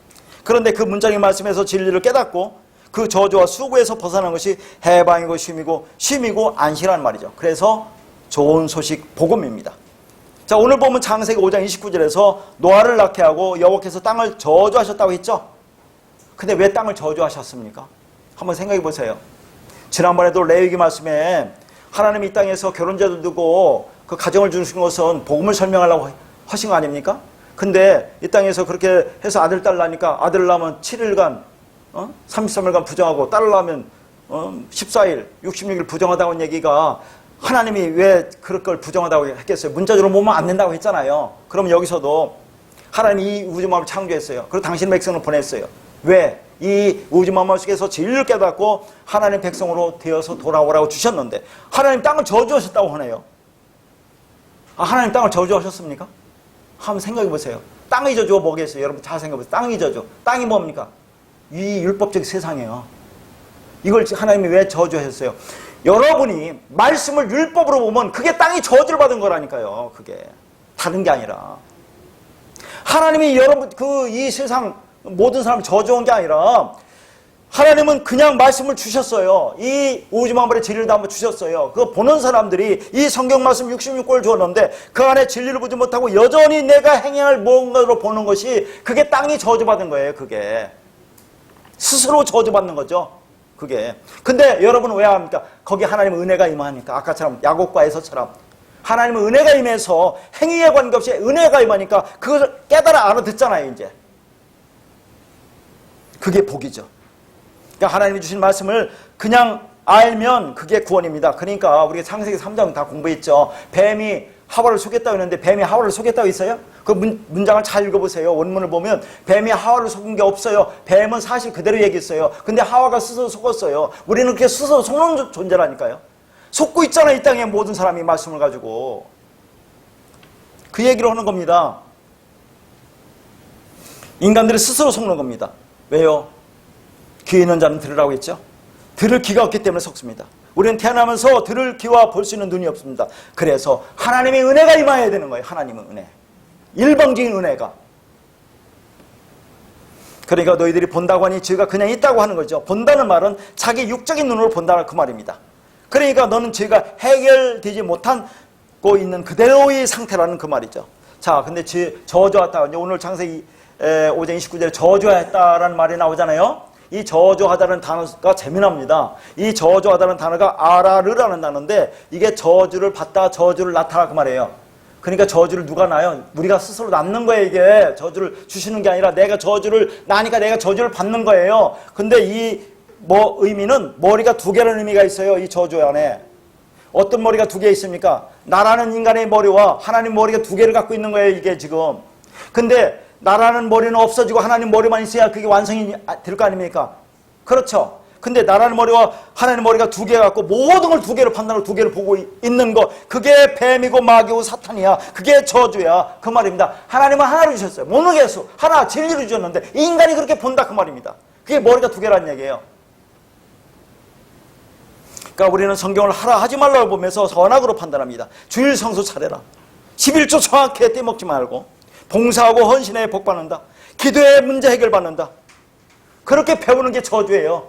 그런데 그 문자적인 말씀에서 진리를 깨닫고 그 저주와 수고에서 벗어나는 것이 해방이고 쉼이고 안식이라는 말이죠. 그래서 좋은 소식 복음입니다. 자, 오늘 보면 창세기 5장 29절에서 노아를 낳게 하고 여호와께서 땅을 저주하셨다고 했죠. 근데 왜 땅을 저주하셨습니까? 한번 생각해 보세요. 지난번에도 레위기 말씀에 하나님이 이 땅에서 결혼제도 두고 그 가정을 주신 것은 복음을 설명하려고 하신 거 아닙니까? 근데 이 땅에서 그렇게 해서 아들, 딸 나니까 아들 낳으면 7일간 33일간 부정하고 딸을 낳으면 14일, 66일 부정하다는 얘기가 하나님이 왜 그럴 걸 부정하다고 했겠어요? 문자적으로 보면 안 된다고 했잖아요. 그럼 여기서도 하나님이 이 우주만을 창조했어요. 그리고 당신 백성을 보냈어요. 왜? 이 우주만물 속에서 진리를 깨닫고 하나님 백성으로 되어서 돌아오라고 주셨는데 하나님 땅을 저주하셨다고 하네요. 하나님 땅을 저주하셨습니까? 한번 생각해 보세요. 땅이 저주가 뭐겠어요? 여러분 잘 생각해 보세요. 땅이 저주. 땅이 뭡니까? 이 율법적 세상이에요. 이걸 하나님이 왜 저주하셨어요? 여러분이 말씀을 율법으로 보면 그게 땅이 저주를 받은 거라니까요. 그게 다른 게 아니라 하나님이 여러분 이 세상 모든 사람을 저주한 게 아니라 하나님은 그냥 말씀을 주셨어요. 이 우주만물의 진리를 다 한번 주셨어요. 그거 보는 사람들이 이 성경 말씀 66권을 주었는데 그 안에 진리를 보지 못하고 여전히 내가 행할 뭔가로 보는 것이 그게 땅이 저주받은 거예요. 그게 스스로 저주받는 거죠. 그게. 근데 여러분은 왜 합니까? 거기 하나님은 은혜가 임하니까 아까처럼 야곱과에서처럼 하나님은 은혜가 임해서 행위에 관계없이 은혜가 임하니까 그것을 깨달아 알아듣잖아요. 이제 그게 복이죠. 그러니까 하나님이 주신 말씀을 그냥 알면 그게 구원입니다. 그러니까 우리가 창세기 3장 다 공부했죠. 뱀이 하와를 속였다고 했는데 뱀이 하와를 속였다고 있어요? 그 문장을 잘 읽어보세요. 원문을 보면 뱀이 하와를 속은 게 없어요. 뱀은 사실 그대로 얘기했어요. 근데 하와가 스스로 속았어요. 우리는 그렇게 스스로 속는 존재라니까요. 속고 있잖아요. 이 땅에 모든 사람이 말씀을 가지고. 그 얘기를 하는 겁니다. 인간들이 스스로 속는 겁니다. 왜요? 귀 있는 자는 들으라고 했죠. 들을 귀가 없기 때문에 속습니다. 우리는 태어나면서 들을 귀와 볼 수 있는 눈이 없습니다. 그래서 하나님의 은혜가 임해야 되는 거예요. 하나님의 은혜. 일방적인 은혜가. 그러니까 너희들이 본다고 하니 죄가 그냥 있다고 하는 거죠. 본다는 말은 자기 육적인 눈으로 본다는 그 말입니다. 그러니까 너는 죄가 해결되지 못하고 있는 그대로의 상태라는 그 말이죠. 자, 근데 저주하다. 오늘 창세기 5장 29절에 저주했다라는 말이 나오잖아요. 이 저주하다는 단어가 재미납니다. 이 저주하다는 단어가 아라르라는 단어인데 이게 저주를 받다, 저주를 낳다 그 말이에요. 그러니까 저주를 누가 낳아요? 우리가 스스로 낳는 거예요. 이게 저주를 주시는 게 아니라 내가 저주를 나니까 내가 저주를 받는 거예요. 근데 이 의미는 머리가 두 개라는 의미가 있어요. 이 저주 안에. 어떤 머리가 두 개 있습니까? 나라는 인간의 머리와 하나님 머리가 두 개를 갖고 있는 거예요. 이게 지금. 근데 나라는 머리는 없어지고 하나님 머리만 있어야 그게 완성이 될 거 아닙니까? 그렇죠. 근데 나라는 머리와 하나님 머리가 두 개 갖고 모든 걸 두 개로 판단하고 두 개를 보고 있는 거 그게 뱀이고 마귀고 사탄이야. 그게 저주야. 그 말입니다. 하나님은 하나를 주셨어요. 모노게수 하나 진리를 주셨는데 인간이 그렇게 본다 그 말입니다. 그게 머리가 두 개라는 얘기예요. 그러니까 우리는 성경을 하라 하지 말라고 보면서 선악으로 판단합니다. 주일 성수 차려라. 11조 정확히 떼먹지 말고 봉사하고 헌신에 복받는다. 기도에 문제 해결받는다. 그렇게 배우는 게 저주예요.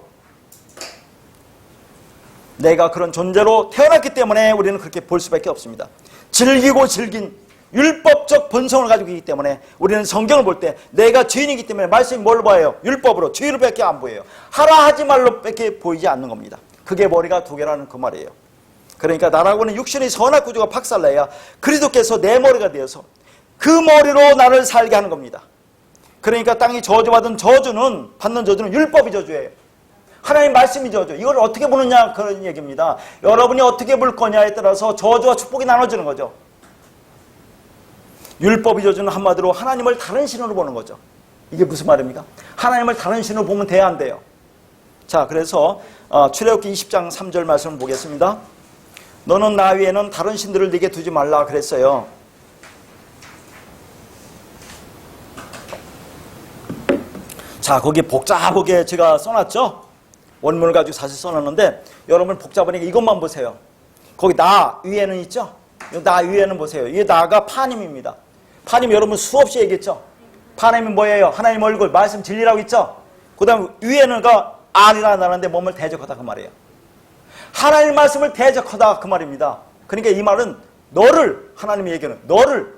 내가 그런 존재로 태어났기 때문에 우리는 그렇게 볼 수밖에 없습니다. 즐기고 즐긴 율법적 본성을 가지고 있기 때문에 우리는 성경을 볼 때 내가 죄인이기 때문에 말씀이 뭘로 봐요? 율법으로 죄를 밖에 안 보여요. 하라 하지 말로 밖에 보이지 않는 겁니다. 그게 머리가 두 개라는 그 말이에요. 그러니까 나라고는 육신의 선악 구조가 박살나야 그리스도께서 내 머리가 되어서 그 머리로 나를 살게 하는 겁니다. 그러니까 땅이 저주받은 저주는 받는 저주는 율법이 저주예요. 하나님 말씀이 저주. 이걸 어떻게 보느냐 그런 얘기입니다. 여러분이 어떻게 볼 거냐에 따라서 저주와 축복이 나눠지는 거죠. 율법이 저주는 한마디로 하나님을 다른 신으로 보는 거죠. 이게 무슨 말입니까? 하나님을 다른 신으로 보면 돼야 안 돼요. 자, 그래서 출애굽기 20장 3절 말씀을 보겠습니다. 너는 나 위에는 다른 신들을 네게 두지 말라 그랬어요. 자, 거기 복잡하게 제가 써놨죠? 원문을 가지고 사실 써놨는데 여러분 복잡하니까 이것만 보세요. 거기 나 위에는 있죠? 나 위에는 보세요. 이게 나가 파님입니다. 파님 여러분 수없이 얘기했죠? 파님이 뭐예요? 하나님 얼굴, 말씀 진리라고 있죠? 그 다음에 위에는가 알이라 나는데 몸을 대적하다 그 말이에요. 하나님 말씀을 대적하다 그 말입니다. 그러니까 이 말은 너를 하나님이 얘기하는 너를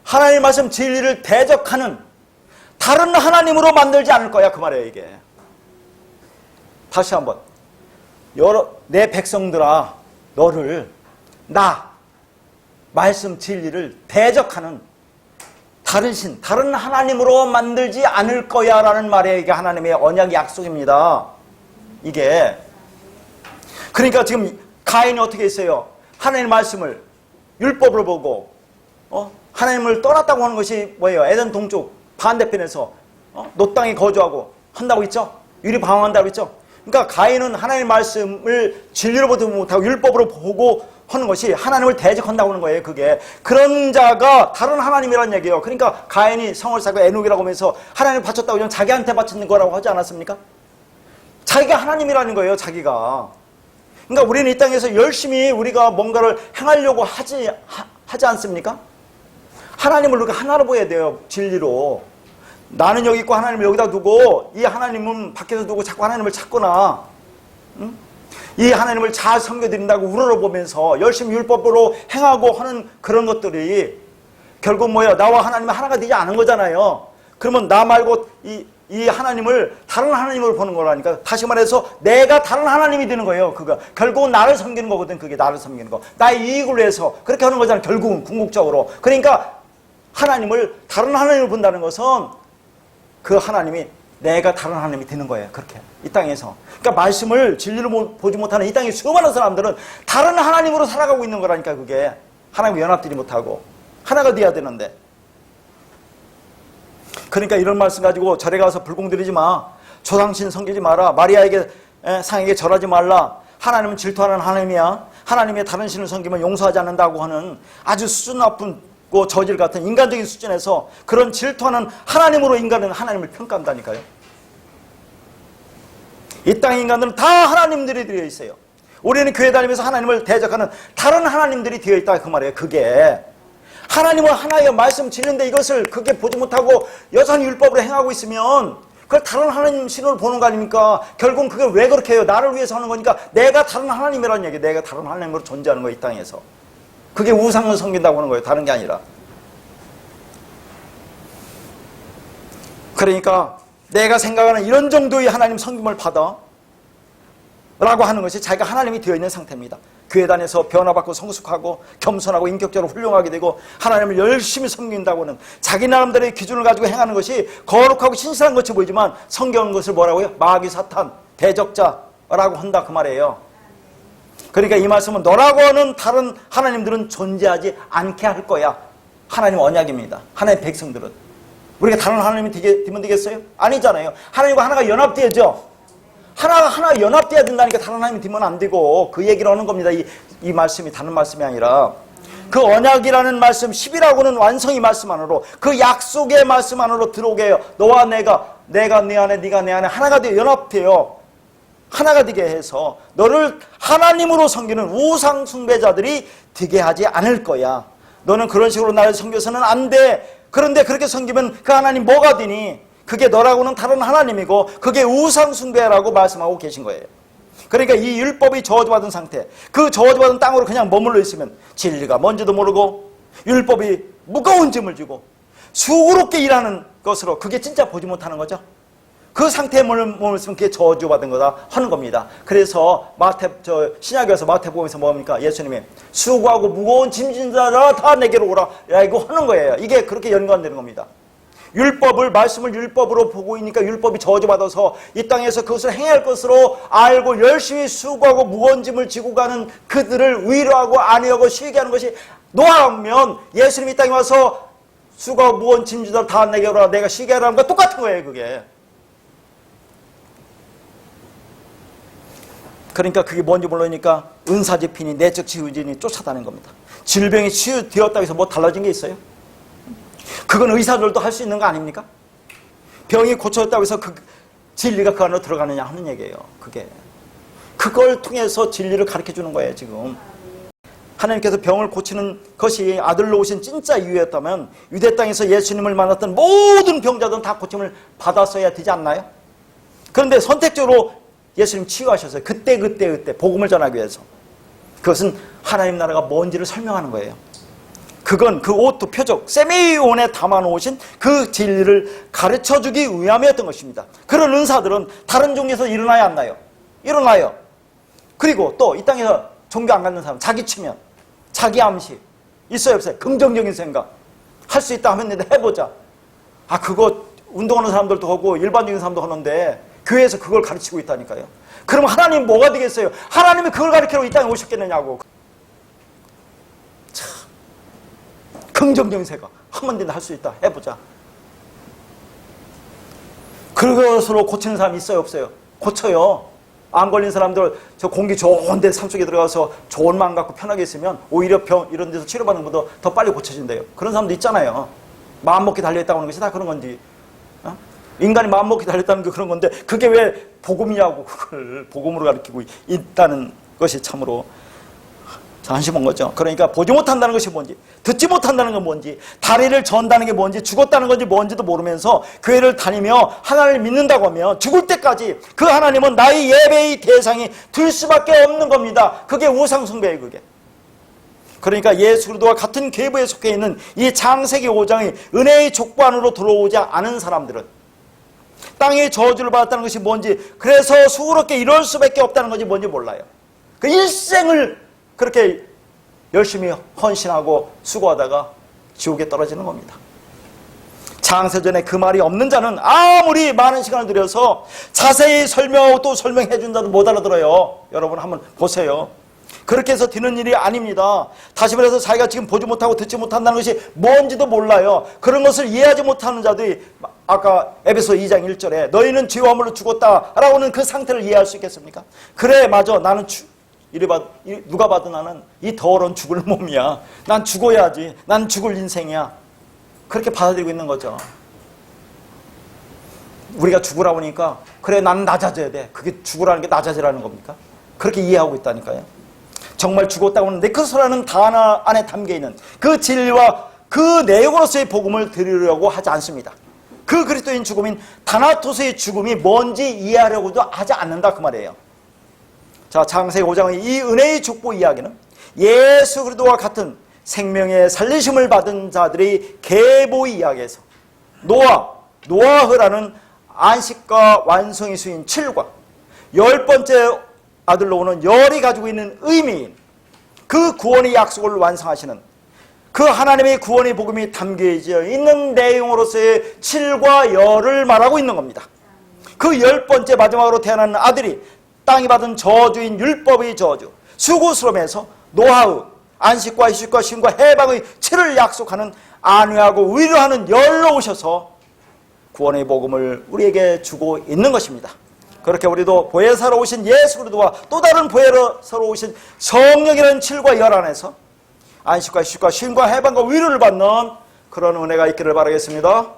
하나님 말씀 진리를 대적하는 다른 하나님으로 만들지 않을 거야 그 말이에요. 이게 다시 한번 내 백성들아 너를 나 말씀 진리를 대적하는 다른 신, 다른 하나님으로 만들지 않을 거야 라는 말에 이게 하나님의 언약 약속입니다. 이게. 그러니까 지금 가인이 어떻게 했어요? 하나님의 말씀을 율법으로 보고 하나님을 떠났다고 하는 것이 뭐예요? 에덴 동쪽 반대편에서 놋 땅에 거주하고 한다고 했죠? 유리 방황한다고 했죠? 그러니까 가인은 하나님의 말씀을 진리로 보지 못하고 율법으로 보고 하는 것이 하나님을 대적한다고 하는 거예요. 그게 그런 자가 다른 하나님이라는 얘기예요. 그러니까 가인이 성을 쌓고 에녹이라고 하면서 하나님을 바쳤다고 하면 자기한테 바치는 거라고 하지 않았습니까? 자기가 하나님이라는 거예요. 자기가. 그러니까 우리는 이 땅에서 열심히 우리가 뭔가를 행하려고 하지 않습니까? 하나님을 우리가 하나로 보여야 돼요. 진리로. 나는 여기 있고 하나님을 여기다 두고 이 하나님은 밖에서 두고 자꾸 하나님을 찾거나 이 하나님을 잘 섬겨드린다고 우러러보면서 열심히 율법으로 행하고 하는 그런 것들이 결국 뭐예요? 나와 하나님은 하나가 되지 않은 거잖아요. 그러면 나 말고 이 하나님을 다른 하나님으로 보는 거라니까. 다시 말해서 내가 다른 하나님이 되는 거예요. 그거 결국은 나를 섬기는 거거든. 그게 나를 섬기는 거. 나의 이익을 위해서 그렇게 하는 거잖아요. 결국은 궁극적으로. 그러니까 하나님을 다른 하나님으로 본다는 것은 그 하나님이 내가 다른 하나님이 되는 거예요. 그렇게 이 땅에서. 그러니까 말씀을 진리로 보지 못하는 이 땅의 수많은 사람들은 다른 하나님으로 살아가고 있는 거라니까. 그게 하나님과 연합되지 못하고 하나가 돼야 되는데. 그러니까 이런 말씀 가지고 절에 가서 불공 들이지 마, 조상신 섬기지 마라, 마리아에게 상에게 절하지 말라, 하나님은 질투하는 하나님이야, 하나님의 다른 신을 섬기면 용서하지 않는다고 하는 아주 수준 높은 저질 같은 인간적인 수준에서 그런 질투하는 하나님으로 인간은 하나님을 평가한다니까요. 이 땅의 인간들은 다 하나님들이 되어 있어요. 우리는 교회 다니면서 하나님을 대적하는 다른 하나님들이 되어 있다 그 말이에요. 그게 하나님은 하나의 말씀 진리인데 이것을 그게 보지 못하고 여전히 율법으로 행하고 있으면 그걸 다른 하나님 신으로 보는 거 아닙니까? 결국은 그게 왜 그렇게 해요? 나를 위해서 하는 거니까 내가 다른 하나님이라는 얘기예요. 내가 다른 하나님으로 존재하는 거예요. 이 땅에서. 그게 우상을 섬긴다고 하는 거예요. 다른 게 아니라. 그러니까 내가 생각하는 이런 정도의 하나님 섬김을 받아 라고 하는 것이 자기가 하나님이 되어 있는 상태입니다. 교회 다녀서 변화받고 성숙하고 겸손하고 인격적으로 훌륭하게 되고 하나님을 열심히 섬긴다고 하는 자기 나름대로의 기준을 가지고 행하는 것이 거룩하고 신실한 것이 보이지만 성경은 것을 뭐라고요? 마귀 사탄, 대적자라고 한다 그 말이에요. 그러니까 이 말씀은 너라고 하는 다른 하나님들은 존재하지 않게 할 거야. 하나님 언약입니다. 하나님의 백성들은. 우리가 다른 하나님이 되면 되겠어요? 아니잖아요. 하나님과 하나가 연합되죠. 하나 연합돼야 된다니까 다른 하나님이 되면 안 되고 그 얘기를 하는 겁니다. 이 말씀이 다른 말씀이 아니라 그 언약이라는 말씀 10이라고는 완성의 말씀 안으로 그 약속의 말씀 안으로 들어오게 해요. 너와 내가 네 안에 네가 내 안에 하나가 되어 연합돼요. 하나가 되게 해서 너를 하나님으로 섬기는 우상 숭배자들이 되게 하지 않을 거야. 너는 그런 식으로 나를 섬겨서는 안 돼. 그런데 그렇게 섬기면 그 하나님 뭐가 되니? 그게 너라고는 다른 하나님이고 그게 우상 숭배라고 말씀하고 계신 거예요. 그러니까 이 율법이 저주받은 상태, 그 저주받은 땅으로 그냥 머물러 있으면 진리가 뭔지도 모르고 율법이 무거운 짐을 지고 수고롭게 일하는 것으로 그게 진짜 보지 못하는 거죠. 그 상태에 머물렀으면 그게 저주받은 거다 하는 겁니다. 그래서 신약에서 마태복음에서 뭡니까? 예수님이 수고하고 무거운 짐진 자라 다 내게로 오라 이거 하는 거예요. 이게 그렇게 연관되는 겁니다. 말씀을 율법으로 보고 있으니까 율법이 저주받아서 이 땅에서 그것을 행할 것으로 알고 열심히 수고하고 무거운 짐을 지고 가는 그들을 위로하고 안위하고 쉬게 하는 것이 노하면 예수님이 이 땅에 와서 수고하고 무거운 짐지들 다 내게 오라 내가 쉬게 하라는 거 똑같은 거예요. 그게. 그러니까 그게 뭔지 모르니까 은사지핀이 내적 치유진이 쫓아다니는 겁니다. 질병이 치유되었다고 해서 뭐 달라진 게 있어요? 그건 의사들도 할 수 있는 거 아닙니까? 병이 고쳐졌다고 해서 그 진리가 그 안으로 들어가느냐 하는 얘기예요. 그걸 통해서 진리를 가르쳐 주는 거예요. 지금 하나님께서 병을 고치는 것이 아들로 오신 진짜 이유였다면 유대 땅에서 예수님을 만났던 모든 병자들은 다 고침을 받았어야 되지 않나요? 그런데 선택적으로 예수님 치유하셨어요. 그때 복음을 전하기 위해서. 그것은 하나님 나라가 뭔지를 설명하는 거예요. 그건 그 오토 표적 세미온에 담아놓으신 그 진리를 가르쳐주기 위함이었던 것입니다. 그런 은사들은 다른 종에서 일어나야 안 나요? 일어나요. 그리고 또 이 땅에서 종교 안 갖는 사람, 자기 치면, 자기 암시, 있어요, 없어요? 긍정적인 생각. 할 수 있다 하면 해보자. 아, 그거 운동하는 사람들도 하고 일반적인 사람도 하는데 교회에서 그걸 가르치고 있다니까요. 그럼 하나님 뭐가 되겠어요? 하나님이 그걸 가르치러 이 땅에 오셨겠느냐고. 참, 긍정적인 생각. 하면 된다, 할 수 있다, 해보자. 그것으로 고치는 사람이 있어요, 없어요? 고쳐요. 암 걸린 사람들 저 공기 좋은 데 산속에 들어가서 좋은 마음 갖고 편하게 있으면 오히려 병 이런 데서 치료받는 것보다 더 빨리 고쳐진대요. 그런 사람도 있잖아요. 마음 먹기 달려있다고 하는 것이 다 그런 건지. 인간이 마음 먹기 달렸다는 게 그런 건데 그게 왜 복음이냐고 그걸 복음으로 가르치고 있다는 것이 참으로 안심한 거죠. 그러니까 보지 못한다는 것이 뭔지, 듣지 못한다는 건 뭔지, 다리를 전다는 게 뭔지, 죽었다는 건지 뭔지도 모르면서 교회를 다니며 하나님을 믿는다고 하면 죽을 때까지 그 하나님은 나의 예배의 대상이 될 수밖에 없는 겁니다. 그게 우상숭배예요, 그게. 그러니까 예수 그리스도와 같은 계보에 속해 있는 이 창세기 5장의 은혜의 족보 안으로 들어오지 않은 사람들은 땅의 저주를 받았다는 것이 뭔지, 그래서 수고롭게 이럴 수밖에 없다는 것이 뭔지 몰라요. 그 일생을 그렇게 열심히 헌신하고 수고하다가 지옥에 떨어지는 겁니다. 창세전에 그 말이 없는 자는 아무리 많은 시간을 들여서 자세히 설명하고 또 설명해 준 자도 못 알아들어요. 여러분 한번 보세요. 그렇게 해서 되는 일이 아닙니다. 다시 말해서 자기가 지금 보지 못하고 듣지 못한다는 것이 뭔지도 몰라요. 그런 것을 이해하지 못하는 자들이 아까 에베소 2장 1절에 너희는 죄와 허물로 죽었다라고 하는 그 상태를 이해할 수 있겠습니까? 그래, 맞아. 나는 누가 봐도 나는 이 더러운 죽을 몸이야. 난 죽어야지. 난 죽을 인생이야. 그렇게 받아들이고 있는 거죠. 우리가 죽으라고 하니까 그래, 나는 낮아져야 돼. 그게 죽으라는 게 낮아지라는 겁니까? 그렇게 이해하고 있다니까요. 정말 죽었다고 하는데 그 소라는 단어 안에 담겨있는 그 진리와 그 내용으로서의 복음을 드리려고 하지 않습니다. 그 그리스도인 죽음인 다나토스의 죽음이 뭔지 이해하려고도 하지 않는다, 그 말이에요. 자, 창세기 5장의 이 은혜의 족보 이야기는 예수 그리스도와 같은 생명의 살리심을 받은 자들의 계보 이야기에서 노아흐라는 안식과 완성의 수인 7과 10번째 아들로 오는 열이 가지고 있는 의미인 그 구원의 약속을 완성하시는 그 하나님의 구원의 복음이 담겨져 있는 내용으로서의 7과 열을 말하고 있는 겁니다. 그 10번째 마지막으로 태어나는 아들이 땅이 받은 저주인 율법의 저주, 수고스러움에서 노아의 안식과 휴식과 쉼과 해방의 7을 약속하는 안위하고 위로하는 열로 오셔서 구원의 복음을 우리에게 주고 있는 것입니다. 그렇게 우리도 보혜사로 오신 예수 그리스도와 또 다른 보혜사로 오신 성령이라는 7과 열 안에서 안식과 휴식과 쉼과 해방과 위로를 받는 그런 은혜가 있기를 바라겠습니다.